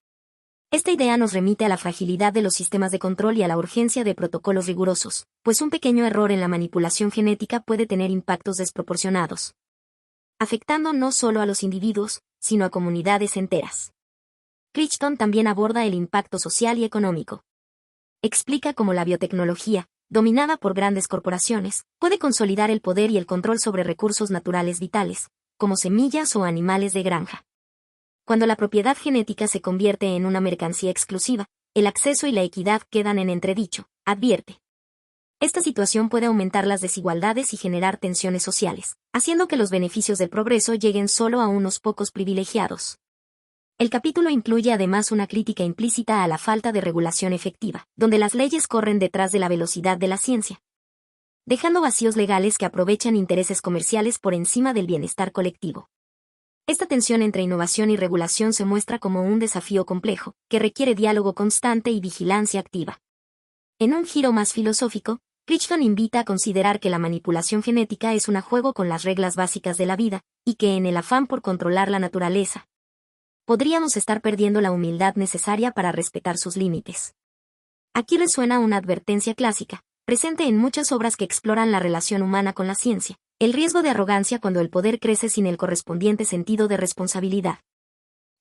Esta idea nos remite a la fragilidad de los sistemas de control y a la urgencia de protocolos rigurosos, pues un pequeño error en la manipulación genética puede tener impactos desproporcionados, afectando no solo a los individuos, sino a comunidades enteras. Crichton también aborda el impacto social y económico. Explica cómo la biotecnología, dominada por grandes corporaciones, puede consolidar el poder y el control sobre recursos naturales vitales, como semillas o animales de granja. Cuando la propiedad genética se convierte en una mercancía exclusiva, el acceso y la equidad quedan en entredicho, advierte. Esta situación puede aumentar las desigualdades y generar tensiones sociales, haciendo que los beneficios del progreso lleguen solo a unos pocos privilegiados. El capítulo incluye además una crítica implícita a la falta de regulación efectiva, donde las leyes corren detrás de la velocidad de la ciencia, dejando vacíos legales que aprovechan intereses comerciales por encima del bienestar colectivo. Esta tensión entre innovación y regulación se muestra como un desafío complejo, que requiere diálogo constante y vigilancia activa. En un giro más filosófico, Crichton invita a considerar que la manipulación genética es un juego con las reglas básicas de la vida, y que en el afán por controlar la naturaleza, podríamos estar perdiendo la humildad necesaria para respetar sus límites. Aquí resuena una advertencia clásica, presente en muchas obras que exploran la relación humana con la ciencia, el riesgo de arrogancia cuando el poder crece sin el correspondiente sentido de responsabilidad.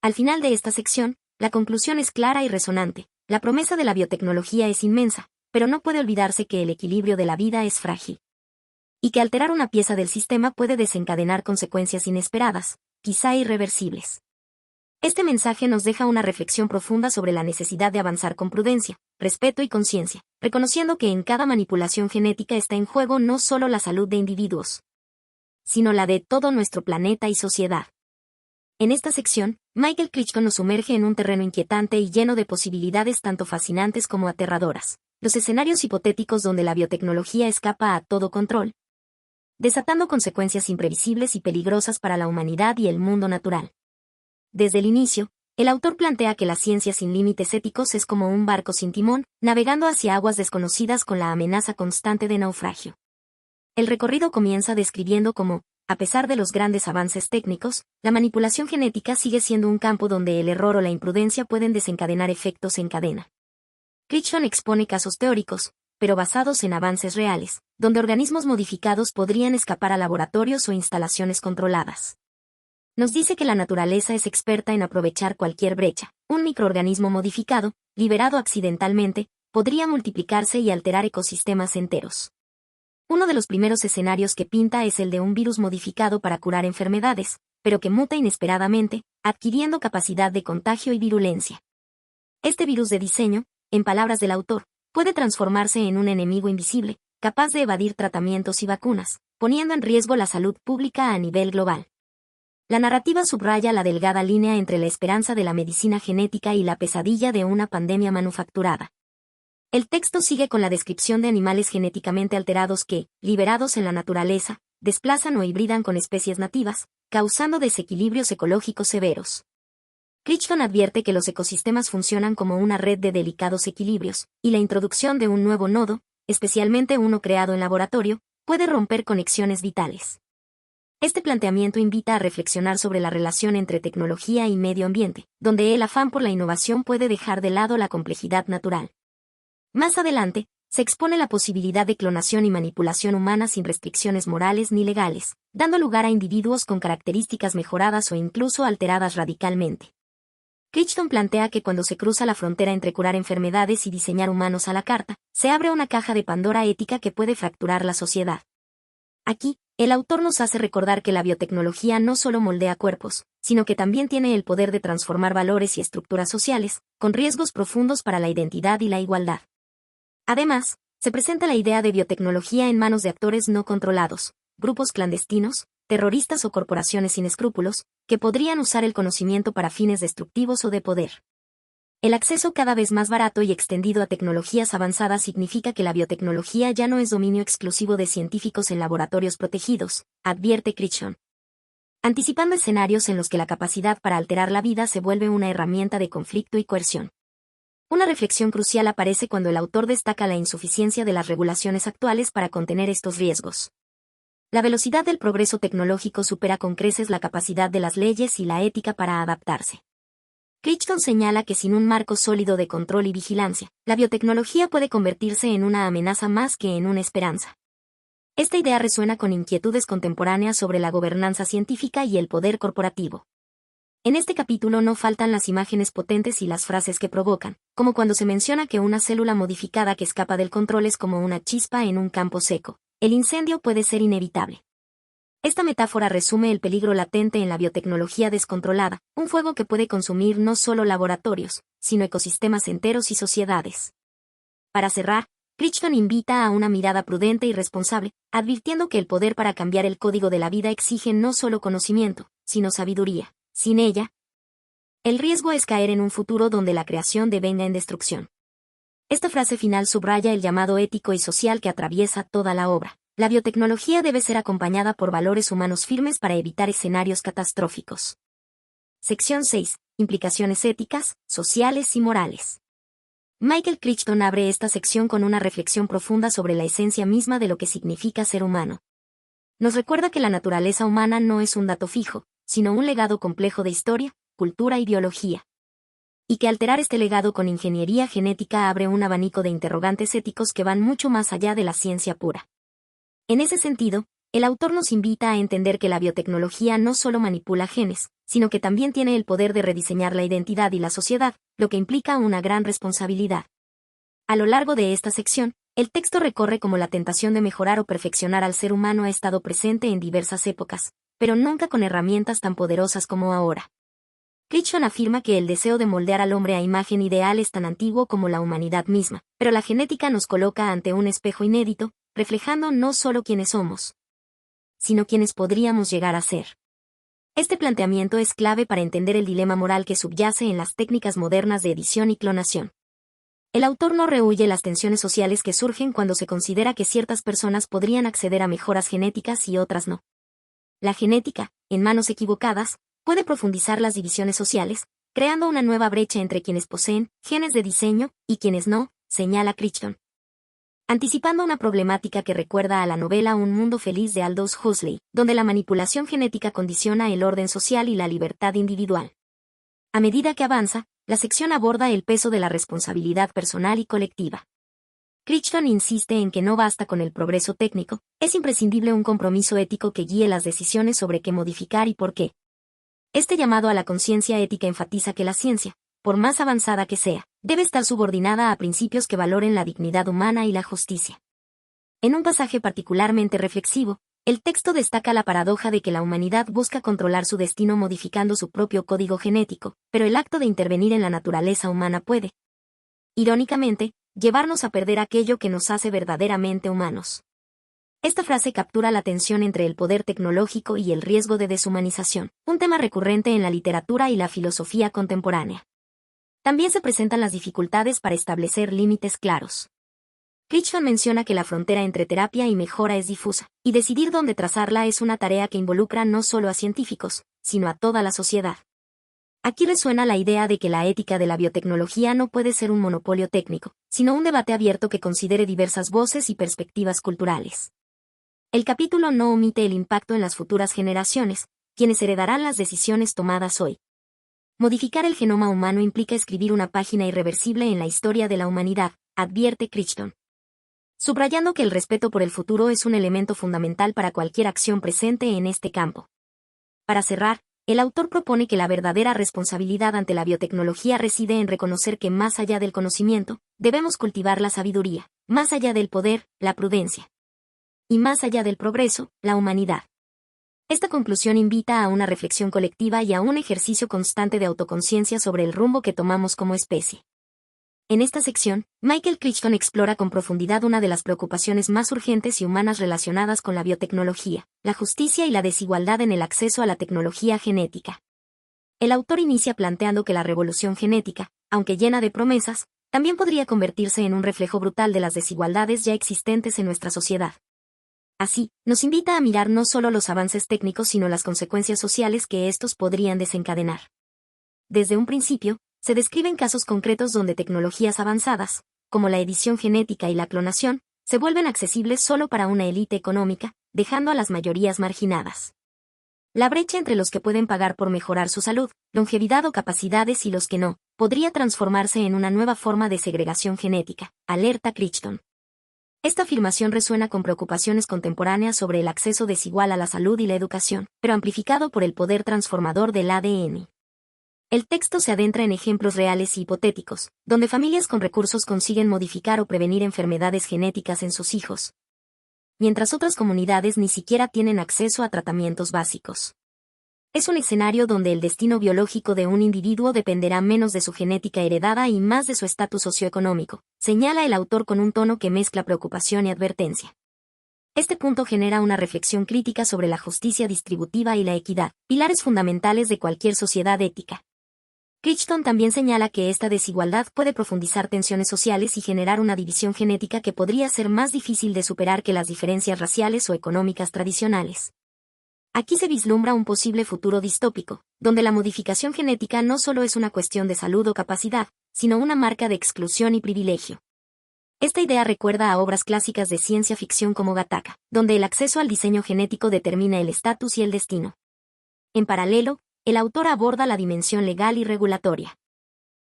Al final de esta sección, la conclusión es clara y resonante. La promesa de la biotecnología es inmensa, pero no puede olvidarse que el equilibrio de la vida es frágil, y que alterar una pieza del sistema puede desencadenar consecuencias inesperadas, quizá irreversibles. Este mensaje nos deja una reflexión profunda sobre la necesidad de avanzar con prudencia, respeto y conciencia, reconociendo que en cada manipulación genética está en juego no solo la salud de individuos, sino la de todo nuestro planeta y sociedad. En esta sección, Michael Crichton nos sumerge en un terreno inquietante y lleno de posibilidades tanto fascinantes como aterradoras. los escenarios hipotéticos donde la biotecnología escapa a todo control, desatando consecuencias imprevisibles y peligrosas para la humanidad y el mundo natural. Desde el inicio, el autor plantea que la ciencia sin límites éticos es como un barco sin timón, navegando hacia aguas desconocidas con la amenaza constante de naufragio. El recorrido comienza describiendo cómo, a pesar de los grandes avances técnicos, la manipulación genética sigue siendo un campo donde el error o la imprudencia pueden desencadenar efectos en cadena. Crichton expone casos teóricos, pero basados en avances reales, donde organismos modificados podrían escapar a laboratorios o instalaciones controladas. Nos dice que la naturaleza es experta en aprovechar cualquier brecha. Un microorganismo modificado, liberado accidentalmente, podría multiplicarse y alterar ecosistemas enteros. Uno de los primeros escenarios que pinta es el de un virus modificado para curar enfermedades, pero que muta inesperadamente, adquiriendo capacidad de contagio y virulencia. Este virus de diseño, en palabras del autor, puede transformarse en un enemigo invisible, capaz de evadir tratamientos y vacunas, poniendo en riesgo la salud pública a nivel global. La narrativa subraya la delgada línea entre la esperanza de la medicina genética y la pesadilla de una pandemia manufacturada. El texto sigue con la descripción de animales genéticamente alterados que, liberados en la naturaleza, desplazan o hibridan con especies nativas, causando desequilibrios ecológicos severos. Crichton advierte que los ecosistemas funcionan como una red de delicados equilibrios, y la introducción de un nuevo nodo, especialmente uno creado en laboratorio, puede romper conexiones vitales. Este planteamiento invita a reflexionar sobre la relación entre tecnología y medio ambiente, donde el afán por la innovación puede dejar de lado la complejidad natural. Más adelante, se expone la posibilidad de clonación y manipulación humana sin restricciones morales ni legales, dando lugar a individuos con características mejoradas o incluso alteradas radicalmente. Crichton plantea que cuando se cruza la frontera entre curar enfermedades y diseñar humanos a la carta, se abre una caja de Pandora ética que puede fracturar la sociedad. Aquí, el autor nos hace recordar que la biotecnología no solo moldea cuerpos, sino que también tiene el poder de transformar valores y estructuras sociales, con riesgos profundos para la identidad y la igualdad. Además, se presenta la idea de biotecnología en manos de actores no controlados, grupos clandestinos, terroristas o corporaciones sin escrúpulos, que podrían usar el conocimiento para fines destructivos o de poder. El acceso cada vez más barato y extendido a tecnologías avanzadas significa que la biotecnología ya no es dominio exclusivo de científicos en laboratorios protegidos, advierte Crichton. Anticipando escenarios en los que la capacidad para alterar la vida se vuelve una herramienta de conflicto y coerción. Una reflexión crucial aparece cuando el autor destaca la insuficiencia de las regulaciones actuales para contener estos riesgos. La velocidad del progreso tecnológico supera con creces la capacidad de las leyes y la ética para adaptarse. Crichton señala que sin un marco sólido de control y vigilancia, la biotecnología puede convertirse en una amenaza más que en una esperanza. Esta idea resuena con inquietudes contemporáneas sobre la gobernanza científica y el poder corporativo. En este capítulo no faltan las imágenes potentes y las frases que provocan, como cuando se menciona que una célula modificada que escapa del control es como una chispa en un campo seco. El incendio puede ser inevitable. Esta metáfora resume el peligro latente en la biotecnología descontrolada, un fuego que puede consumir no solo laboratorios, sino ecosistemas enteros y sociedades. Para cerrar, Crichton invita a una mirada prudente y responsable, advirtiendo que el poder para cambiar el código de la vida exige no solo conocimiento, sino sabiduría. Sin ella, el riesgo es caer en un futuro donde la creación devenga en destrucción. Esta frase final subraya el llamado ético y social que atraviesa toda la obra. La biotecnología debe ser acompañada por valores humanos firmes para evitar escenarios catastróficos. Sección 6. Implicaciones éticas, sociales y morales. Michael Crichton abre esta sección con una reflexión profunda sobre la esencia misma de lo que significa ser humano. Nos recuerda que la naturaleza humana no es un dato fijo, sino un legado complejo de historia, cultura y biología. Y que alterar este legado con ingeniería genética abre un abanico de interrogantes éticos que van mucho más allá de la ciencia pura. En ese sentido, el autor nos invita a entender que la biotecnología no solo manipula genes, sino que también tiene el poder de rediseñar la identidad y la sociedad, lo que implica una gran responsabilidad. A lo largo de esta sección, el texto recorre cómo la tentación de mejorar o perfeccionar al ser humano ha estado presente en diversas épocas, pero nunca con herramientas tan poderosas como ahora. Crichton afirma que el deseo de moldear al hombre a imagen ideal es tan antiguo como la humanidad misma, pero la genética nos coloca ante un espejo inédito, reflejando no solo quiénes somos, sino quienes podríamos llegar a ser. Este planteamiento es clave para entender el dilema moral que subyace en las técnicas modernas de edición y clonación. El autor no rehúye las tensiones sociales que surgen cuando se considera que ciertas personas podrían acceder a mejoras genéticas y otras no. La genética, en manos equivocadas, puede profundizar las divisiones sociales, creando una nueva brecha entre quienes poseen genes de diseño y quienes no, señala Crichton. Anticipando una problemática que recuerda a la novela Un mundo feliz de Aldous Huxley, donde la manipulación genética condiciona el orden social y la libertad individual. A medida que avanza, la sección aborda el peso de la responsabilidad personal y colectiva. Crichton insiste en que no basta con el progreso técnico, es imprescindible un compromiso ético que guíe las decisiones sobre qué modificar y por qué. Este llamado a la conciencia ética enfatiza que la ciencia, por más avanzada que sea, debe estar subordinada a principios que valoren la dignidad humana y la justicia. En un pasaje particularmente reflexivo, el texto destaca la paradoja de que la humanidad busca controlar su destino modificando su propio código genético, pero el acto de intervenir en la naturaleza humana puede, irónicamente, llevarnos a perder aquello que nos hace verdaderamente humanos. Esta frase captura la tensión entre el poder tecnológico y el riesgo de deshumanización, un tema recurrente en la literatura y la filosofía contemporánea. También se presentan las dificultades para establecer límites claros. Crichton menciona que la frontera entre terapia y mejora es difusa, y decidir dónde trazarla es una tarea que involucra no solo a científicos, sino a toda la sociedad. Aquí resuena la idea de que la ética de la biotecnología no puede ser un monopolio técnico, sino un debate abierto que considere diversas voces y perspectivas culturales. El capítulo no omite el impacto en las futuras generaciones, quienes heredarán las decisiones tomadas hoy. Modificar el genoma humano implica escribir una página irreversible en la historia de la humanidad, advierte Crichton. Subrayando que el respeto por el futuro es un elemento fundamental para cualquier acción presente en este campo. Para cerrar, el autor propone que la verdadera responsabilidad ante la biotecnología reside en reconocer que más allá del conocimiento, debemos cultivar la sabiduría, más allá del poder, la prudencia. Y más allá del progreso, la humanidad. Esta conclusión invita a una reflexión colectiva y a un ejercicio constante de autoconciencia sobre el rumbo que tomamos como especie. En esta sección, Michael Crichton explora con profundidad una de las preocupaciones más urgentes y humanas relacionadas con la biotecnología, la justicia y la desigualdad en el acceso a la tecnología genética. El autor inicia planteando que la revolución genética, aunque llena de promesas, también podría convertirse en un reflejo brutal de las desigualdades ya existentes en nuestra sociedad. Así, nos invita a mirar no solo los avances técnicos sino las consecuencias sociales que estos podrían desencadenar. Desde un principio, se describen casos concretos donde tecnologías avanzadas, como la edición genética y la clonación, se vuelven accesibles solo para una élite económica, dejando a las mayorías marginadas. La brecha entre los que pueden pagar por mejorar su salud, longevidad o capacidades y los que no, podría transformarse en una nueva forma de segregación genética, alerta Crichton. Esta afirmación resuena con preocupaciones contemporáneas sobre el acceso desigual a la salud y la educación, pero amplificado por el poder transformador del ADN. El texto se adentra en ejemplos reales y hipotéticos, donde familias con recursos consiguen modificar o prevenir enfermedades genéticas en sus hijos, mientras otras comunidades ni siquiera tienen acceso a tratamientos básicos. Es un escenario donde el destino biológico de un individuo dependerá menos de su genética heredada y más de su estatus socioeconómico, señala el autor con un tono que mezcla preocupación y advertencia. Este punto genera una reflexión crítica sobre la justicia distributiva y la equidad, pilares fundamentales de cualquier sociedad ética. Crichton también señala que esta desigualdad puede profundizar tensiones sociales y generar una división genética que podría ser más difícil de superar que las diferencias raciales o económicas tradicionales. Aquí se vislumbra un posible futuro distópico, donde la modificación genética no solo es una cuestión de salud o capacidad, sino una marca de exclusión y privilegio. Esta idea recuerda a obras clásicas de ciencia ficción como Gattaca, donde el acceso al diseño genético determina el estatus y el destino. En paralelo, el autor aborda la dimensión legal y regulatoria.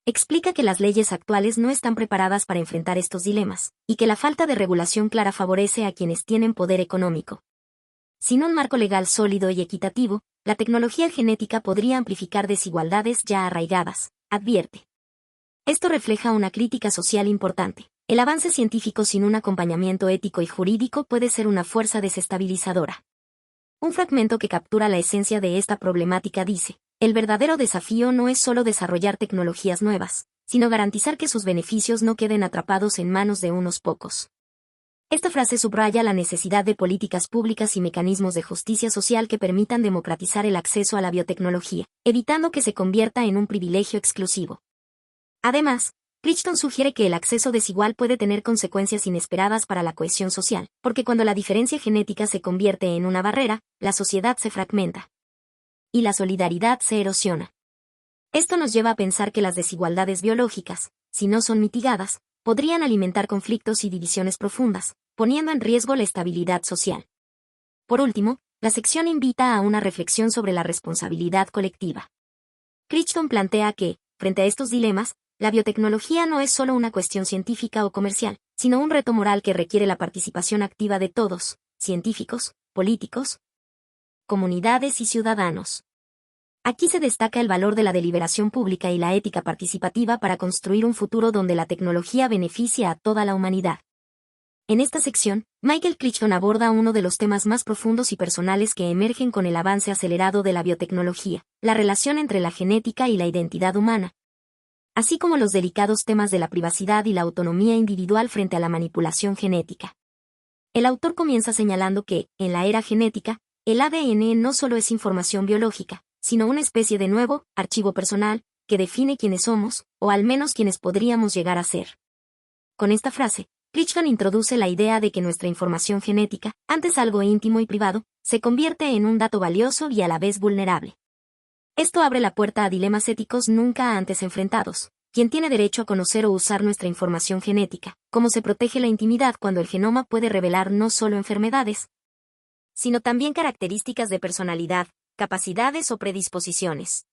Explica que las leyes actuales no están preparadas para enfrentar estos dilemas, y que la falta de regulación clara favorece a quienes tienen poder económico. Sin un marco legal sólido y equitativo, la tecnología genética podría amplificar desigualdades ya arraigadas, advierte. Esto refleja una crítica social importante. El avance científico sin un acompañamiento ético y jurídico puede ser una fuerza desestabilizadora. Un fragmento que captura la esencia de esta problemática dice: el verdadero desafío no es solo desarrollar tecnologías nuevas, sino garantizar que sus beneficios no queden atrapados en manos de unos pocos. Esta frase subraya la necesidad de políticas públicas y mecanismos de justicia social que permitan democratizar el acceso a la biotecnología, evitando que se convierta en un privilegio exclusivo. Además, Crichton sugiere que el acceso desigual puede tener consecuencias inesperadas para la cohesión social, porque cuando la diferencia genética se convierte en una barrera, la sociedad se fragmenta. Y la solidaridad se erosiona. Esto nos lleva a pensar que las desigualdades biológicas, si no son mitigadas, podrían alimentar conflictos y divisiones profundas, poniendo en riesgo la estabilidad social. Por último, la sección invita a una reflexión sobre la responsabilidad colectiva. Crichton plantea que, frente a estos dilemas, la biotecnología no es solo una cuestión científica o comercial, sino un reto moral que requiere la participación activa de todos, científicos, políticos, comunidades y ciudadanos. Aquí se destaca el valor de la deliberación pública y la ética participativa para construir un futuro donde la tecnología beneficie a toda la humanidad. En esta sección, Michael Crichton aborda uno de los temas más profundos y personales que emergen con el avance acelerado de la biotecnología, la relación entre la genética y la identidad humana, así como los delicados temas de la privacidad y la autonomía individual frente a la manipulación genética. El autor comienza señalando que, en la era genética, el ADN no solo es información biológica, sino una especie de nuevo archivo personal que define quiénes somos, o al menos quiénes podríamos llegar a ser. Con esta frase, Crichton introduce la idea de que nuestra información genética, antes algo íntimo y privado, se convierte en un dato valioso y a la vez vulnerable. Esto abre la puerta a dilemas éticos nunca antes enfrentados. ¿Quién tiene derecho a conocer o usar nuestra información genética? ¿Cómo se protege la intimidad cuando el genoma puede revelar no solo enfermedades, sino también características de personalidad, capacidades o predisposiciones?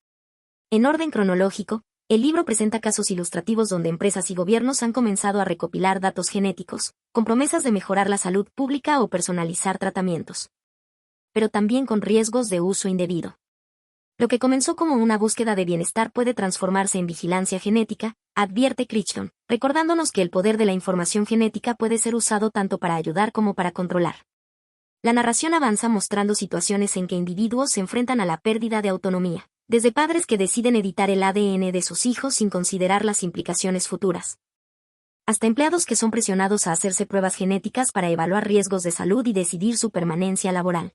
En orden cronológico, el libro presenta casos ilustrativos donde empresas y gobiernos han comenzado a recopilar datos genéticos, con promesas de mejorar la salud pública o personalizar tratamientos, pero también con riesgos de uso indebido. Lo que comenzó como una búsqueda de bienestar puede transformarse en vigilancia genética, advierte Crichton, recordándonos que el poder de la información genética puede ser usado tanto para ayudar como para controlar. La narración avanza mostrando situaciones en que individuos se enfrentan a la pérdida de autonomía, desde padres que deciden editar el ADN de sus hijos sin considerar las implicaciones futuras, hasta empleados que son presionados a hacerse pruebas genéticas para evaluar riesgos de salud y decidir su permanencia laboral.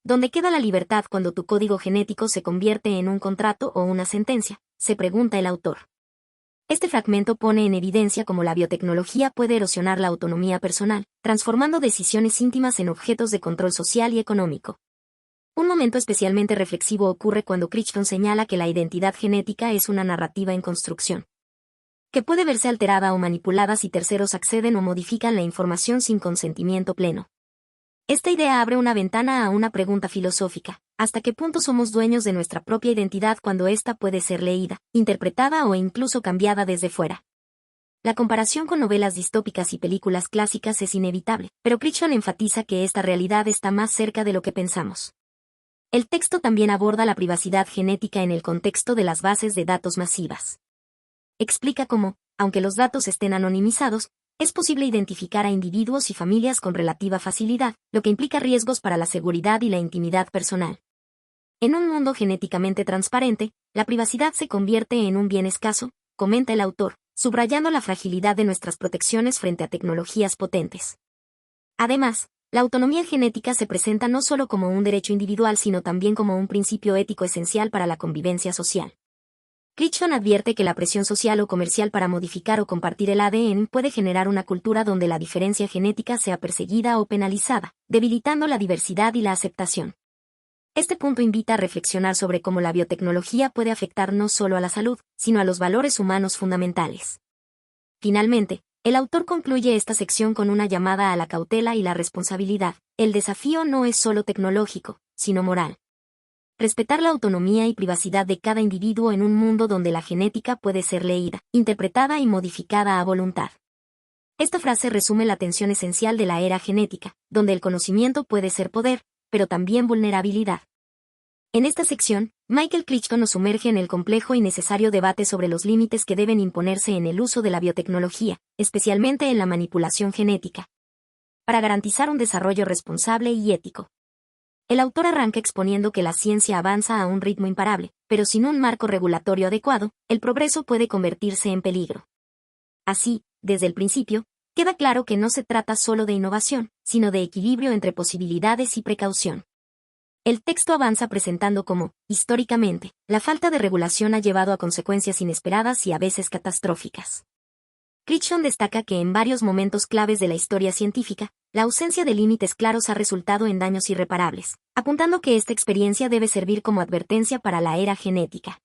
¿Dónde queda la libertad cuando tu código genético se convierte en un contrato o una sentencia?, se pregunta el autor. Este fragmento pone en evidencia cómo la biotecnología puede erosionar la autonomía personal, transformando decisiones íntimas en objetos de control social y económico. Un momento especialmente reflexivo ocurre cuando Crichton señala que la identidad genética es una narrativa en construcción, que puede verse alterada o manipulada si terceros acceden o modifican la información sin consentimiento pleno. Esta idea abre una ventana a una pregunta filosófica: ¿hasta qué punto somos dueños de nuestra propia identidad cuando ésta puede ser leída, interpretada o incluso cambiada desde fuera? La comparación con novelas distópicas y películas clásicas es inevitable, pero Crichton enfatiza que esta realidad está más cerca de lo que pensamos. El texto también aborda la privacidad genética en el contexto de las bases de datos masivas. Explica cómo, aunque los datos estén anonimizados, es posible identificar a individuos y familias con relativa facilidad, lo que implica riesgos para la seguridad y la intimidad personal. En un mundo genéticamente transparente, la privacidad se convierte en un bien escaso, comenta el autor, subrayando la fragilidad de nuestras protecciones frente a tecnologías potentes. Además, la autonomía genética se presenta no solo como un derecho individual sino también como un principio ético esencial para la convivencia social. Crichton advierte que la presión social o comercial para modificar o compartir el ADN puede generar una cultura donde la diferencia genética sea perseguida o penalizada, debilitando la diversidad y la aceptación. Este punto invita a reflexionar sobre cómo la biotecnología puede afectar no solo a la salud, sino a los valores humanos fundamentales. Finalmente, el autor concluye esta sección con una llamada a la cautela y la responsabilidad. El desafío no es solo tecnológico, sino moral. Respetar la autonomía y privacidad de cada individuo en un mundo donde la genética puede ser leída, interpretada y modificada a voluntad. Esta frase resume la tensión esencial de la era genética, donde el conocimiento puede ser poder, pero también vulnerabilidad. En esta sección, Michael Crichton nos sumerge en el complejo y necesario debate sobre los límites que deben imponerse en el uso de la biotecnología, especialmente en la manipulación genética, para garantizar un desarrollo responsable y ético. El autor arranca exponiendo que la ciencia avanza a un ritmo imparable, pero sin un marco regulatorio adecuado, el progreso puede convertirse en peligro. Así, desde el principio, queda claro que no se trata solo de innovación, sino de equilibrio entre posibilidades y precaución. El texto avanza presentando cómo, históricamente, la falta de regulación ha llevado a consecuencias inesperadas y a veces catastróficas. Crichton destaca que en varios momentos claves de la historia científica, la ausencia de límites claros ha resultado en daños irreparables, apuntando que esta experiencia debe servir como advertencia para la era genética.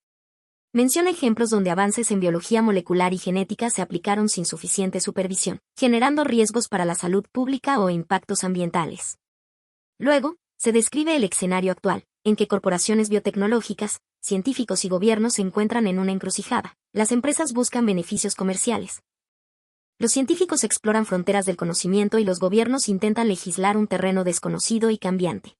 Menciona ejemplos donde avances en biología molecular y genética se aplicaron sin suficiente supervisión, generando riesgos para la salud pública o impactos ambientales. Luego, se describe el escenario actual, en que corporaciones biotecnológicas, científicos y gobiernos se encuentran en una encrucijada. Las empresas buscan beneficios comerciales. Los científicos exploran fronteras del conocimiento y los gobiernos intentan legislar un terreno desconocido y cambiante.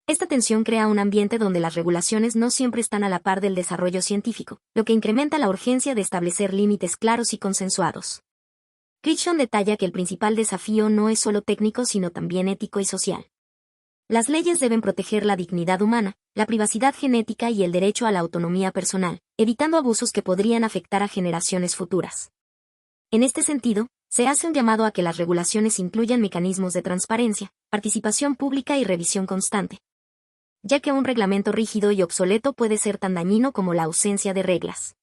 Esta tensión crea un ambiente donde las regulaciones no siempre están a la par del desarrollo científico, lo que incrementa la urgencia de establecer límites claros y consensuados. Crichton detalla que el principal desafío no es solo técnico sino también ético y social. Las leyes deben proteger la dignidad humana, la privacidad genética y el derecho a la autonomía personal, evitando abusos que podrían afectar a generaciones futuras. En este sentido, se hace un llamado a que las regulaciones incluyan mecanismos de transparencia, participación pública y revisión constante, ya que un reglamento rígido y obsoleto puede ser tan dañino como la ausencia de reglas.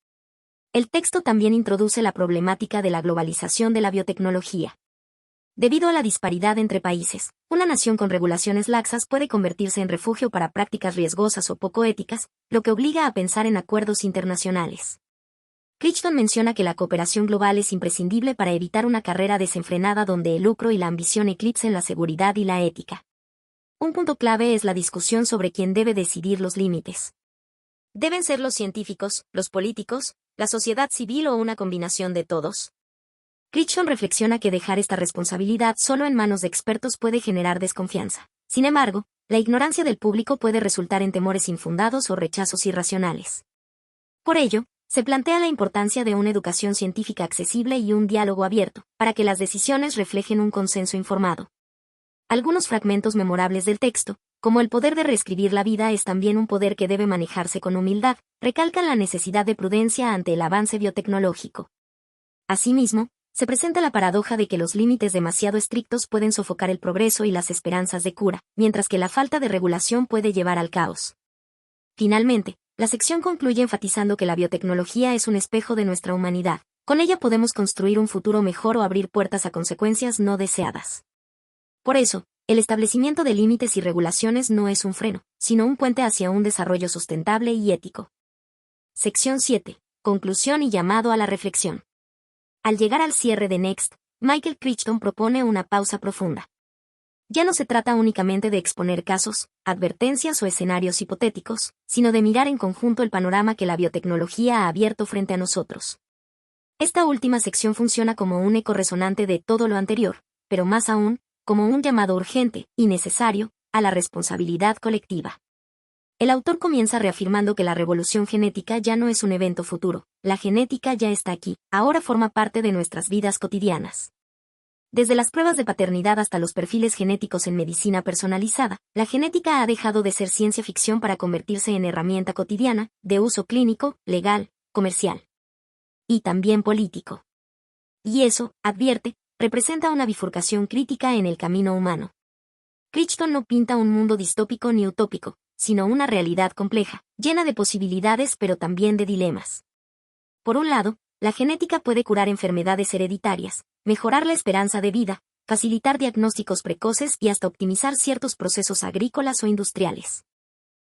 El texto también introduce la problemática de la globalización de la biotecnología. Debido a la disparidad entre países, una nación con regulaciones laxas puede convertirse en refugio para prácticas riesgosas o poco éticas, lo que obliga a pensar en acuerdos internacionales. Crichton menciona que la cooperación global es imprescindible para evitar una carrera desenfrenada donde el lucro y la ambición eclipsen la seguridad y la ética. Un punto clave es la discusión sobre quién debe decidir los límites. ¿Deben ser los científicos, los políticos, la sociedad civil o una combinación de todos? Crichton reflexiona que dejar esta responsabilidad solo en manos de expertos puede generar desconfianza. Sin embargo, la ignorancia del público puede resultar en temores infundados o rechazos irracionales. Por ello, se plantea la importancia de una educación científica accesible y un diálogo abierto, para que las decisiones reflejen un consenso informado. Algunos fragmentos memorables del texto, como el poder de reescribir la vida es también un poder que debe manejarse con humildad, recalcan la necesidad de prudencia ante el avance biotecnológico. Asimismo, se presenta la paradoja de que los límites demasiado estrictos pueden sofocar el progreso y las esperanzas de cura, mientras que la falta de regulación puede llevar al caos. Finalmente, la sección concluye enfatizando que la biotecnología es un espejo de nuestra humanidad. Con ella podemos construir un futuro mejor o abrir puertas a consecuencias no deseadas. Por eso, el establecimiento de límites y regulaciones no es un freno, sino un puente hacia un desarrollo sustentable y ético. Sección 7. Conclusión y llamado a la reflexión. Al llegar al cierre de Next, Michael Crichton propone una pausa profunda. Ya no se trata únicamente de exponer casos, advertencias o escenarios hipotéticos, sino de mirar en conjunto el panorama que la biotecnología ha abierto frente a nosotros. Esta última sección funciona como un eco resonante de todo lo anterior, pero más aún, como un llamado urgente y necesario a la responsabilidad colectiva. El autor comienza reafirmando que la revolución genética ya no es un evento futuro, la genética ya está aquí, ahora forma parte de nuestras vidas cotidianas. Desde las pruebas de paternidad hasta los perfiles genéticos en medicina personalizada, la genética ha dejado de ser ciencia ficción para convertirse en herramienta cotidiana, de uso clínico, legal, comercial y también político. Y eso, advierte, representa una bifurcación crítica en el camino humano. Crichton no pinta un mundo distópico ni utópico, sino una realidad compleja, llena de posibilidades pero también de dilemas. Por un lado, la genética puede curar enfermedades hereditarias, mejorar la esperanza de vida, facilitar diagnósticos precoces y hasta optimizar ciertos procesos agrícolas o industriales.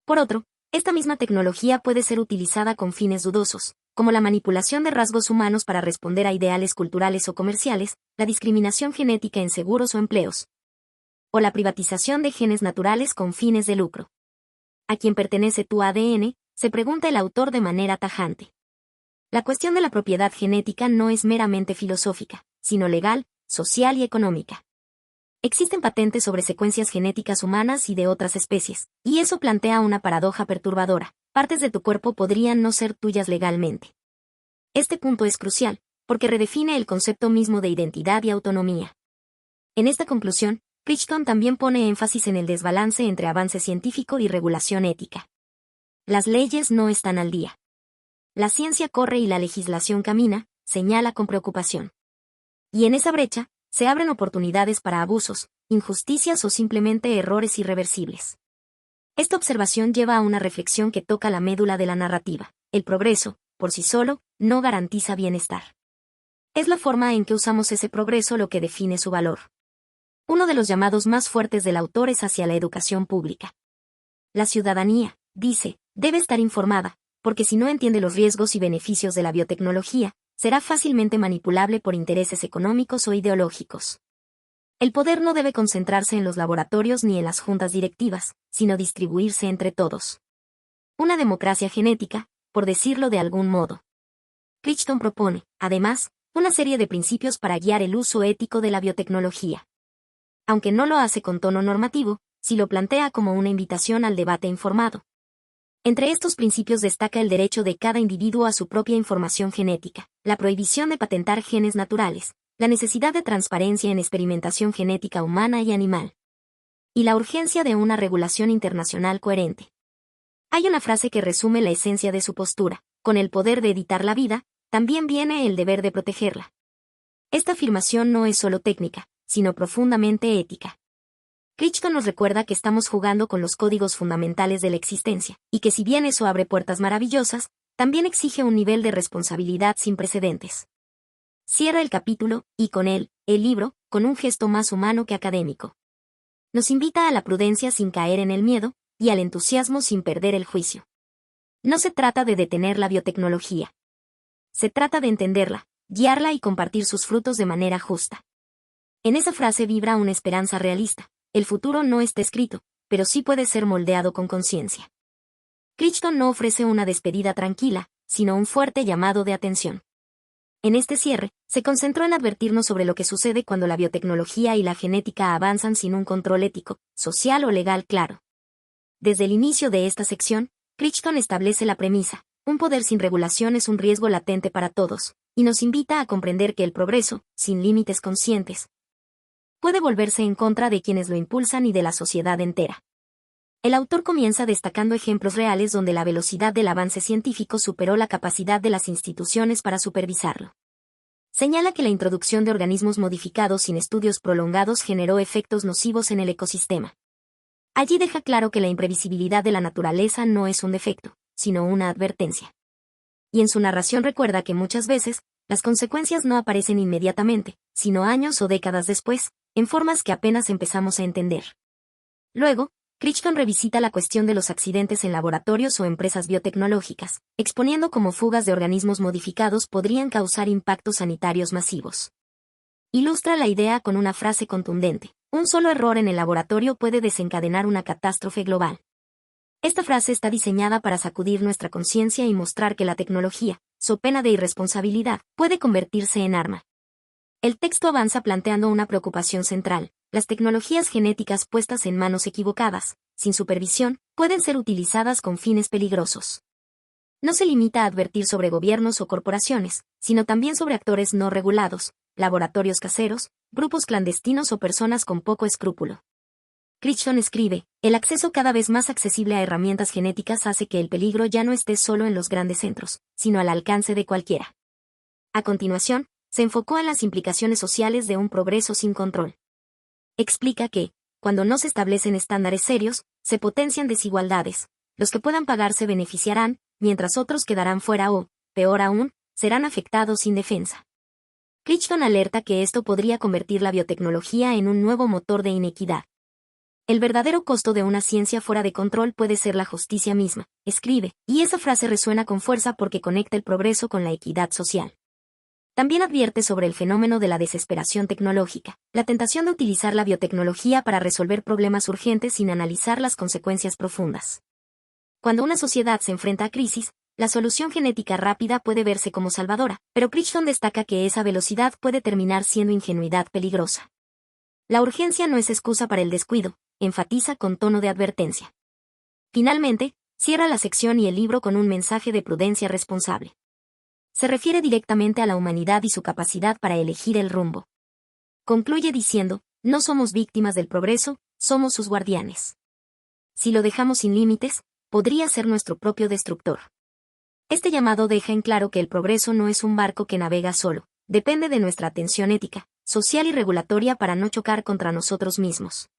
Por otro, esta misma tecnología puede ser utilizada con fines dudosos, como la manipulación de rasgos humanos para responder a ideales culturales o comerciales, la discriminación genética en seguros o empleos, o la privatización de genes naturales con fines de lucro. ¿A quién pertenece tu ADN?, se pregunta el autor de manera tajante. La cuestión de la propiedad genética no es meramente filosófica, sino legal, social y económica. Existen patentes sobre secuencias genéticas humanas y de otras especies, y eso plantea una paradoja perturbadora. Partes de tu cuerpo podrían no ser tuyas legalmente. Este punto es crucial, porque redefine el concepto mismo de identidad y autonomía. En esta conclusión, Crichton también pone énfasis en el desbalance entre avance científico y regulación ética. Las leyes no están al día. La ciencia corre y la legislación camina, señala con preocupación. Y en esa brecha, se abren oportunidades para abusos, injusticias o simplemente errores irreversibles. Esta observación lleva a una reflexión que toca la médula de la narrativa. El progreso, por sí solo, no garantiza bienestar. Es la forma en que usamos ese progreso lo que define su valor. Uno de los llamados más fuertes del autor es hacia la educación pública. La ciudadanía, dice, debe estar informada, porque si no entiende los riesgos y beneficios de la biotecnología, será fácilmente manipulable por intereses económicos o ideológicos. El poder no debe concentrarse en los laboratorios ni en las juntas directivas, sino distribuirse entre todos. Una democracia genética, por decirlo de algún modo. Crichton propone, además, una serie de principios para guiar el uso ético de la biotecnología. Aunque no lo hace con tono normativo, sí lo plantea como una invitación al debate informado. Entre estos principios destaca el derecho de cada individuo a su propia información genética, la prohibición de patentar genes naturales, la necesidad de transparencia en experimentación genética humana y animal, y la urgencia de una regulación internacional coherente. Hay una frase que resume la esencia de su postura: con el poder de editar la vida, también viene el deber de protegerla. Esta afirmación no es solo técnica, sino profundamente ética. Crichton nos recuerda que estamos jugando con los códigos fundamentales de la existencia, y que si bien eso abre puertas maravillosas, también exige un nivel de responsabilidad sin precedentes. Cierra el capítulo, y con él, el libro, con un gesto más humano que académico. Nos invita a la prudencia sin caer en el miedo, y al entusiasmo sin perder el juicio. No se trata de detener la biotecnología. Se trata de entenderla, guiarla y compartir sus frutos de manera justa. En esa frase vibra una esperanza realista. El futuro no está escrito, pero sí puede ser moldeado con conciencia. Crichton no ofrece una despedida tranquila, sino un fuerte llamado de atención. En este cierre, se concentró en advertirnos sobre lo que sucede cuando la biotecnología y la genética avanzan sin un control ético, social o legal claro. Desde el inicio de esta sección, Crichton establece la premisa: un poder sin regulación es un riesgo latente para todos, y nos invita a comprender que el progreso, sin límites conscientes, puede volverse en contra de quienes lo impulsan y de la sociedad entera. El autor comienza destacando ejemplos reales donde la velocidad del avance científico superó la capacidad de las instituciones para supervisarlo. Señala que la introducción de organismos modificados sin estudios prolongados generó efectos nocivos en el ecosistema. Allí deja claro que la imprevisibilidad de la naturaleza no es un defecto, sino una advertencia. Y en su narración recuerda que muchas veces, las consecuencias no aparecen inmediatamente, sino años o décadas después, en formas que apenas empezamos a entender. Luego, Crichton revisita la cuestión de los accidentes en laboratorios o empresas biotecnológicas, exponiendo cómo fugas de organismos modificados podrían causar impactos sanitarios masivos. Ilustra la idea con una frase contundente: un solo error en el laboratorio puede desencadenar una catástrofe global. Esta frase está diseñada para sacudir nuestra conciencia y mostrar que la tecnología, so pena de irresponsabilidad, puede convertirse en arma. El texto avanza planteando una preocupación central: las tecnologías genéticas puestas en manos equivocadas, sin supervisión, pueden ser utilizadas con fines peligrosos. No se limita a advertir sobre gobiernos o corporaciones, sino también sobre actores no regulados, laboratorios caseros, grupos clandestinos o personas con poco escrúpulo. Crichton escribe: el acceso cada vez más accesible a herramientas genéticas hace que el peligro ya no esté solo en los grandes centros, sino al alcance de cualquiera. A continuación, se enfocó en las implicaciones sociales de un progreso sin control. Explica que, cuando no se establecen estándares serios, se potencian desigualdades. Los que puedan pagar se beneficiarán, mientras otros quedarán fuera o, peor aún, serán afectados sin defensa. Crichton alerta que esto podría convertir la biotecnología en un nuevo motor de inequidad. El verdadero costo de una ciencia fuera de control puede ser la justicia misma, escribe, y esa frase resuena con fuerza porque conecta el progreso con la equidad social. También advierte sobre el fenómeno de la desesperación tecnológica, la tentación de utilizar la biotecnología para resolver problemas urgentes sin analizar las consecuencias profundas. Cuando una sociedad se enfrenta a crisis, la solución genética rápida puede verse como salvadora, pero Crichton destaca que esa velocidad puede terminar siendo ingenuidad peligrosa. La urgencia no es excusa para el descuido, enfatiza con tono de advertencia. Finalmente, cierra la sección y el libro con un mensaje de prudencia responsable. Se refiere directamente a la humanidad y su capacidad para elegir el rumbo. Concluye diciendo: no somos víctimas del progreso, somos sus guardianes. Si lo dejamos sin límites, podría ser nuestro propio destructor. Este llamado deja en claro que el progreso no es un barco que navega solo, depende de nuestra atención ética, social y regulatoria para no chocar contra nosotros mismos.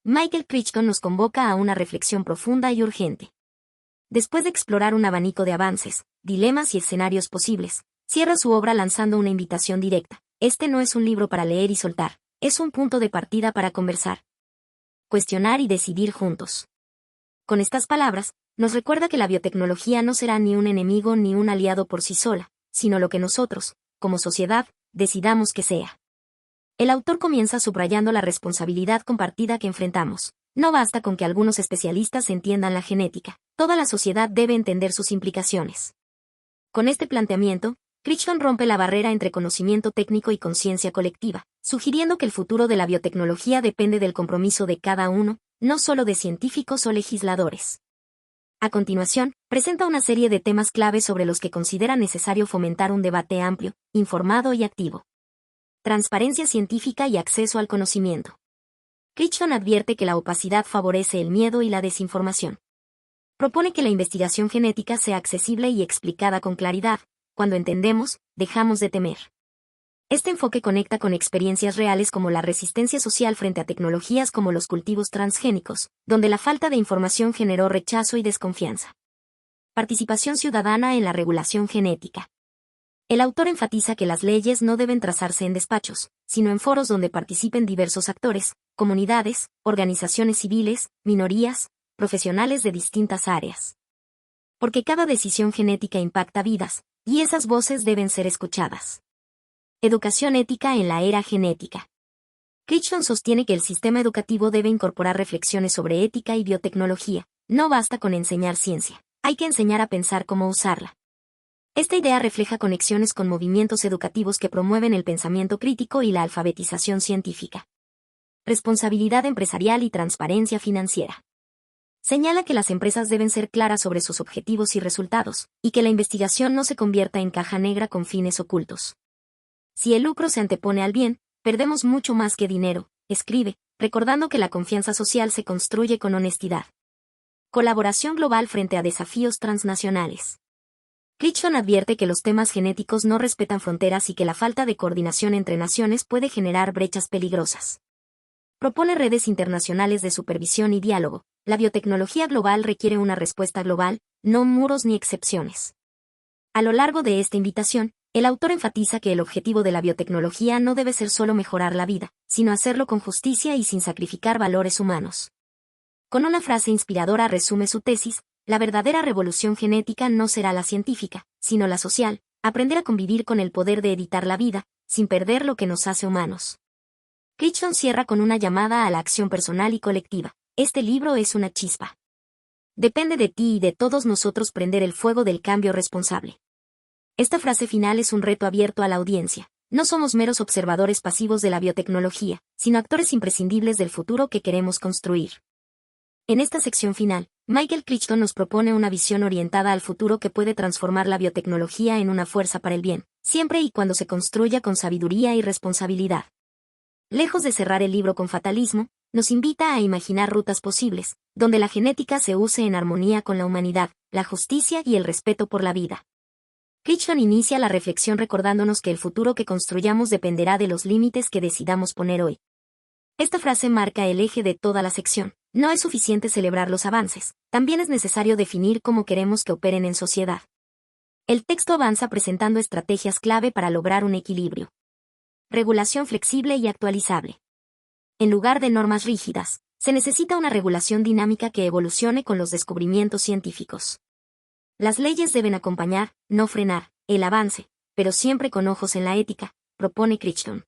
Michael Crichton nos convoca a una reflexión profunda y urgente. Después de explorar un abanico de avances, dilemas y escenarios posibles, cierra su obra lanzando una invitación directa. Este no es un libro para leer y soltar, es un punto de partida para conversar, cuestionar y decidir juntos. Con estas palabras, nos recuerda que la biotecnología no será ni un enemigo ni un aliado por sí sola, sino lo que nosotros, como sociedad, decidamos que sea. El autor comienza subrayando la responsabilidad compartida que enfrentamos. No basta con que algunos especialistas entiendan la genética, toda la sociedad debe entender sus implicaciones. Con este planteamiento, Crichton rompe la barrera entre conocimiento técnico y conciencia colectiva, sugiriendo que el futuro de la biotecnología depende del compromiso de cada uno, no solo de científicos o legisladores. A continuación, presenta una serie de temas clave sobre los que considera necesario fomentar un debate amplio, informado y activo. Transparencia científica y acceso al conocimiento. Crichton advierte que la opacidad favorece el miedo y la desinformación. Propone que la investigación genética sea accesible y explicada con claridad. Cuando entendemos, dejamos de temer. Este enfoque conecta con experiencias reales como la resistencia social frente a tecnologías como los cultivos transgénicos, donde la falta de información generó rechazo y desconfianza. Participación ciudadana en la regulación genética. El autor enfatiza que las leyes no deben trazarse en despachos, sino en foros donde participen diversos actores, comunidades, organizaciones civiles, minorías, profesionales de distintas áreas. Porque cada decisión genética impacta vidas, y esas voces deben ser escuchadas. Educación ética en la era genética. Crichton sostiene que el sistema educativo debe incorporar reflexiones sobre ética y biotecnología. No basta con enseñar ciencia, hay que enseñar a pensar cómo usarla. Esta idea refleja conexiones con movimientos educativos que promueven el pensamiento crítico y la alfabetización científica. Responsabilidad empresarial y transparencia financiera. Señala que las empresas deben ser claras sobre sus objetivos y resultados, y que la investigación no se convierta en caja negra con fines ocultos. Si el lucro se antepone al bien, perdemos mucho más que dinero, escribe, recordando que la confianza social se construye con honestidad. Colaboración global frente a desafíos transnacionales. Crichton advierte que los temas genéticos no respetan fronteras y que la falta de coordinación entre naciones puede generar brechas peligrosas. Propone redes internacionales de supervisión y diálogo. La biotecnología global requiere una respuesta global, no muros ni excepciones. A lo largo de esta invitación, el autor enfatiza que el objetivo de la biotecnología no debe ser solo mejorar la vida, sino hacerlo con justicia y sin sacrificar valores humanos. Con una frase inspiradora resume su tesis: la verdadera revolución genética no será la científica, sino la social, aprender a convivir con el poder de editar la vida, sin perder lo que nos hace humanos. Crichton cierra con una llamada a la acción personal y colectiva. Este libro es una chispa. Depende de ti y de todos nosotros prender el fuego del cambio responsable. Esta frase final es un reto abierto a la audiencia. No somos meros observadores pasivos de la biotecnología, sino actores imprescindibles del futuro que queremos construir. En esta sección final, Michael Crichton nos propone una visión orientada al futuro que puede transformar la biotecnología en una fuerza para el bien, siempre y cuando se construya con sabiduría y responsabilidad. Lejos de cerrar el libro con fatalismo, nos invita a imaginar rutas posibles, donde la genética se use en armonía con la humanidad, la justicia y el respeto por la vida. Crichton inicia la reflexión recordándonos que el futuro que construyamos dependerá de los límites que decidamos poner hoy. Esta frase marca el eje de toda la sección. No es suficiente celebrar los avances, también es necesario definir cómo queremos que operen en sociedad. El texto avanza presentando estrategias clave para lograr un equilibrio. Regulación flexible y actualizable. En lugar de normas rígidas, se necesita una regulación dinámica que evolucione con los descubrimientos científicos. Las leyes deben acompañar, no frenar, el avance, pero siempre con ojos en la ética, propone Crichton.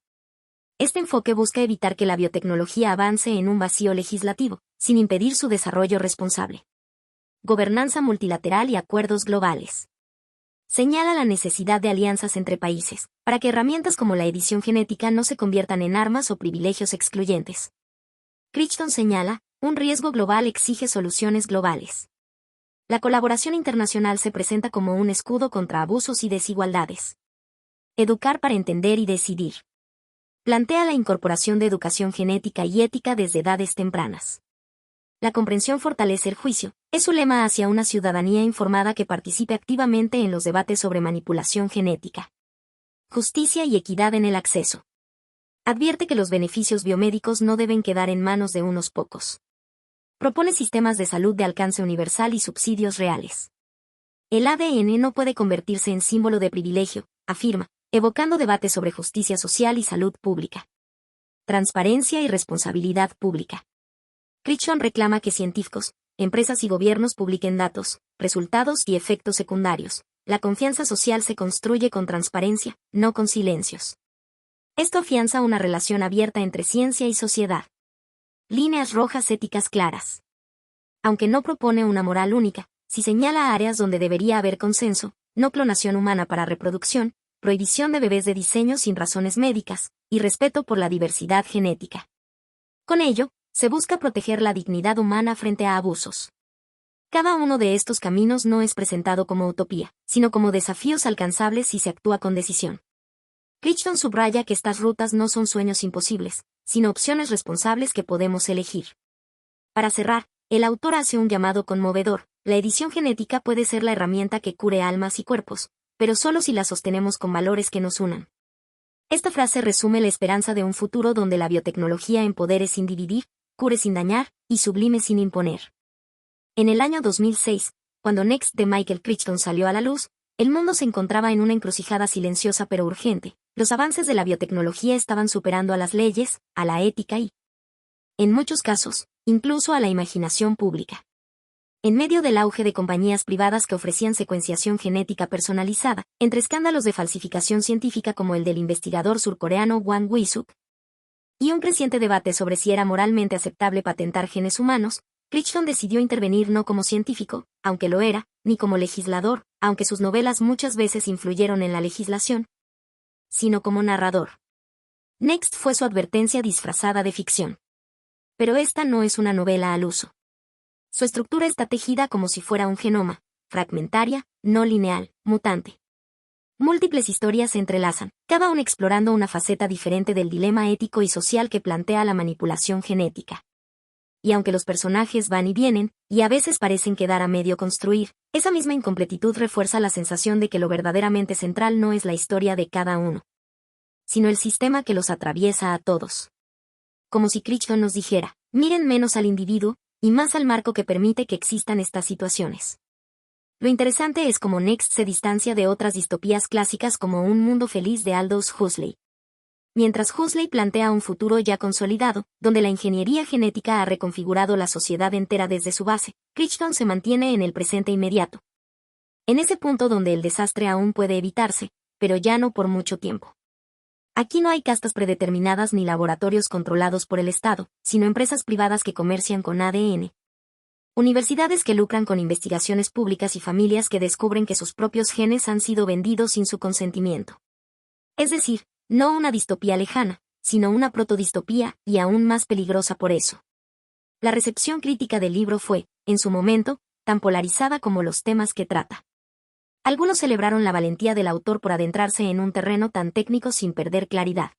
Este enfoque busca evitar que la biotecnología avance en un vacío legislativo, sin impedir su desarrollo responsable. Gobernanza multilateral y acuerdos globales. Señala la necesidad de alianzas entre países, para que herramientas como la edición genética no se conviertan en armas o privilegios excluyentes. Crichton señala, un riesgo global exige soluciones globales. La colaboración internacional se presenta como un escudo contra abusos y desigualdades. Educar para entender y decidir. Plantea la incorporación de educación genética y ética desde edades tempranas. La comprensión fortalece el juicio, es su lema hacia una ciudadanía informada que participe activamente en los debates sobre manipulación genética. Justicia y equidad en el acceso. Advierte que los beneficios biomédicos no deben quedar en manos de unos pocos. Propone sistemas de salud de alcance universal y subsidios reales. El ADN no puede convertirse en símbolo de privilegio, afirma, evocando debates sobre justicia social y salud pública. Transparencia y responsabilidad pública. Crichton reclama que científicos, empresas y gobiernos publiquen datos, resultados y efectos secundarios. La confianza social se construye con transparencia, no con silencios. Esto afianza una relación abierta entre ciencia y sociedad. Líneas rojas éticas claras. Aunque no propone una moral única, sí señala áreas donde debería haber consenso: no clonación humana para reproducción, prohibición de bebés de diseño sin razones médicas, y respeto por la diversidad genética. Con ello, se busca proteger la dignidad humana frente a abusos. Cada uno de estos caminos no es presentado como utopía, sino como desafíos alcanzables si se actúa con decisión. Crichton subraya que estas rutas no son sueños imposibles, sino opciones responsables que podemos elegir. Para cerrar, el autor hace un llamado conmovedor: la edición genética puede ser la herramienta que cure almas y cuerpos, pero solo si la sostenemos con valores que nos unan. Esta frase resume la esperanza de un futuro donde la biotecnología empodere sin dividir, cure sin dañar, y sublime sin imponer. En el año 2006, cuando Next de Michael Crichton salió a la luz, el mundo se encontraba en una encrucijada silenciosa pero urgente. Los avances de la biotecnología estaban superando a las leyes, a la ética y, en muchos casos, incluso a la imaginación pública. En medio del auge de compañías privadas que ofrecían secuenciación genética personalizada, entre escándalos de falsificación científica como el del investigador surcoreano Wang Wisuk, y un creciente debate sobre si era moralmente aceptable patentar genes humanos, Crichton decidió intervenir no como científico, aunque lo era, ni como legislador, aunque sus novelas muchas veces influyeron en la legislación, sino como narrador. Next fue su advertencia disfrazada de ficción. Pero esta no es una novela al uso. Su estructura está tejida como si fuera un genoma, fragmentaria, no lineal, mutante. Múltiples historias se entrelazan, cada una explorando una faceta diferente del dilema ético y social que plantea la manipulación genética. Y aunque los personajes van y vienen, y a veces parecen quedar a medio construir, esa misma incompletitud refuerza la sensación de que lo verdaderamente central no es la historia de cada uno, sino el sistema que los atraviesa a todos. Como si Crichton nos dijera: miren menos al individuo, y más al marco que permite que existan estas situaciones. Lo interesante es cómo Next se distancia de otras distopías clásicas como Un mundo feliz de Aldous Huxley. Mientras Huxley plantea un futuro ya consolidado, donde la ingeniería genética ha reconfigurado la sociedad entera desde su base, Crichton se mantiene en el presente inmediato. En ese punto donde el desastre aún puede evitarse, pero ya no por mucho tiempo. Aquí no hay castas predeterminadas ni laboratorios controlados por el Estado, sino empresas privadas que comercian con ADN. Universidades que lucran con investigaciones públicas y familias que descubren que sus propios genes han sido vendidos sin su consentimiento. Es decir, no una distopía lejana, sino una protodistopía, y aún más peligrosa por eso. La recepción crítica del libro fue, en su momento, tan polarizada como los temas que trata. Algunos celebraron la valentía del autor por adentrarse en un terreno tan técnico sin perder claridad.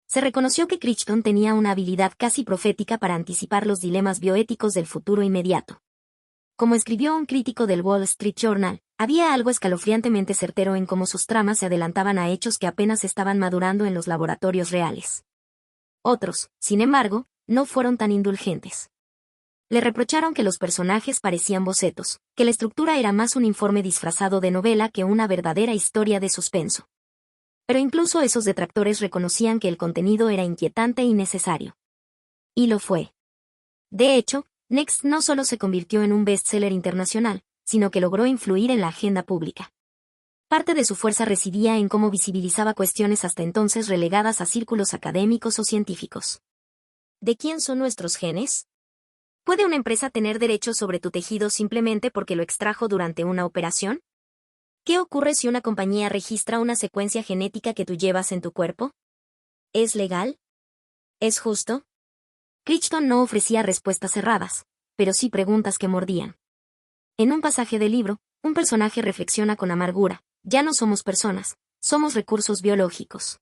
Se reconoció que Crichton tenía una habilidad casi profética para anticipar los dilemas bioéticos del futuro inmediato. Como escribió un crítico del Wall Street Journal, había algo escalofriantemente certero en cómo sus tramas se adelantaban a hechos que apenas estaban madurando en los laboratorios reales. Otros, sin embargo, no fueron tan indulgentes. Le reprocharon que los personajes parecían bocetos, que la estructura era más un informe disfrazado de novela que una verdadera historia de suspenso. Pero incluso esos detractores reconocían que el contenido era inquietante y necesario. Y lo fue. De hecho, Next no solo se convirtió en un bestseller internacional, sino que logró influir en la agenda pública. Parte de su fuerza residía en cómo visibilizaba cuestiones hasta entonces relegadas a círculos académicos o científicos. ¿De quién son nuestros genes? ¿Puede una empresa tener derechos sobre tu tejido simplemente porque lo extrajo durante una operación? ¿Qué ocurre si una compañía registra una secuencia genética que tú llevas en tu cuerpo? ¿Es legal? ¿Es justo? Crichton no ofrecía respuestas cerradas, pero sí preguntas que mordían. En un pasaje del libro, un personaje reflexiona con amargura: ya no somos personas, somos recursos biológicos.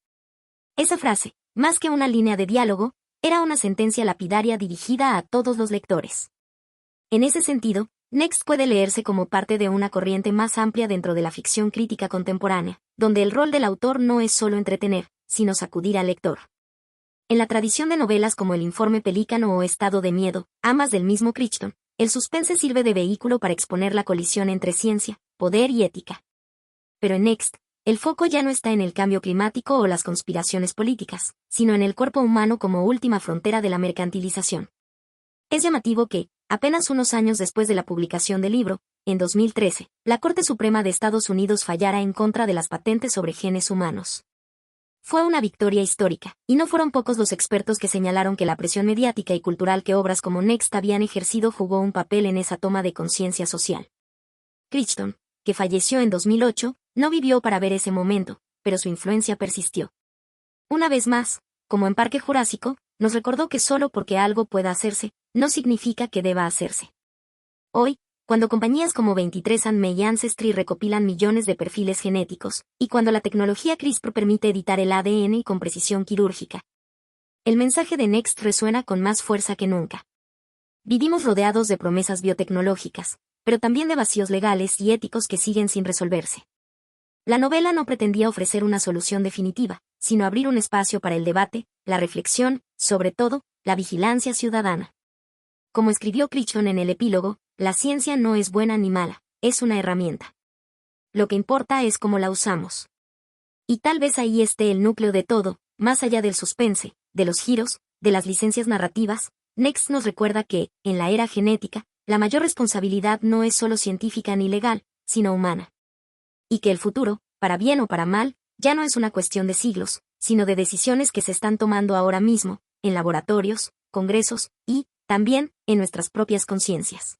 Esa frase, más que una línea de diálogo, era una sentencia lapidaria dirigida a todos los lectores. En ese sentido, Next puede leerse como parte de una corriente más amplia dentro de la ficción crítica contemporánea, donde el rol del autor no es solo entretener, sino sacudir al lector. En la tradición de novelas como El Informe Pelícano o Estado de Miedo, ambas del mismo Crichton, el suspense sirve de vehículo para exponer la colisión entre ciencia, poder y ética. Pero en Next, el foco ya no está en el cambio climático o las conspiraciones políticas, sino en el cuerpo humano como última frontera de la mercantilización. Es llamativo que, apenas unos años después de la publicación del libro, en 2013, la Corte Suprema de Estados Unidos fallara en contra de las patentes sobre genes humanos. Fue una victoria histórica, y no fueron pocos los expertos que señalaron que la presión mediática y cultural que obras como Next habían ejercido jugó un papel en esa toma de conciencia social. Crichton, que falleció en 2008, no vivió para ver ese momento, pero su influencia persistió. Una vez más, como en Parque Jurásico, nos recordó que solo porque algo pueda hacerse, no significa que deba hacerse. Hoy, cuando compañías como 23andMe y Ancestry recopilan millones de perfiles genéticos, y cuando la tecnología CRISPR permite editar el ADN con precisión quirúrgica, el mensaje de Next resuena con más fuerza que nunca. Vivimos rodeados de promesas biotecnológicas, pero también de vacíos legales y éticos que siguen sin resolverse. La novela no pretendía ofrecer una solución definitiva, sino abrir un espacio para el debate, la reflexión, sobre todo, la vigilancia ciudadana. Como escribió Crichton en el epílogo, la ciencia no es buena ni mala, es una herramienta. Lo que importa es cómo la usamos. Y tal vez ahí esté el núcleo de todo, más allá del suspense, de los giros, de las licencias narrativas. Next nos recuerda que, en la era genética, la mayor responsabilidad no es solo científica ni legal, sino humana. Y que el futuro, para bien o para mal, ya no es una cuestión de siglos, sino de decisiones que se están tomando ahora mismo, en laboratorios, congresos y, también, en nuestras propias conciencias.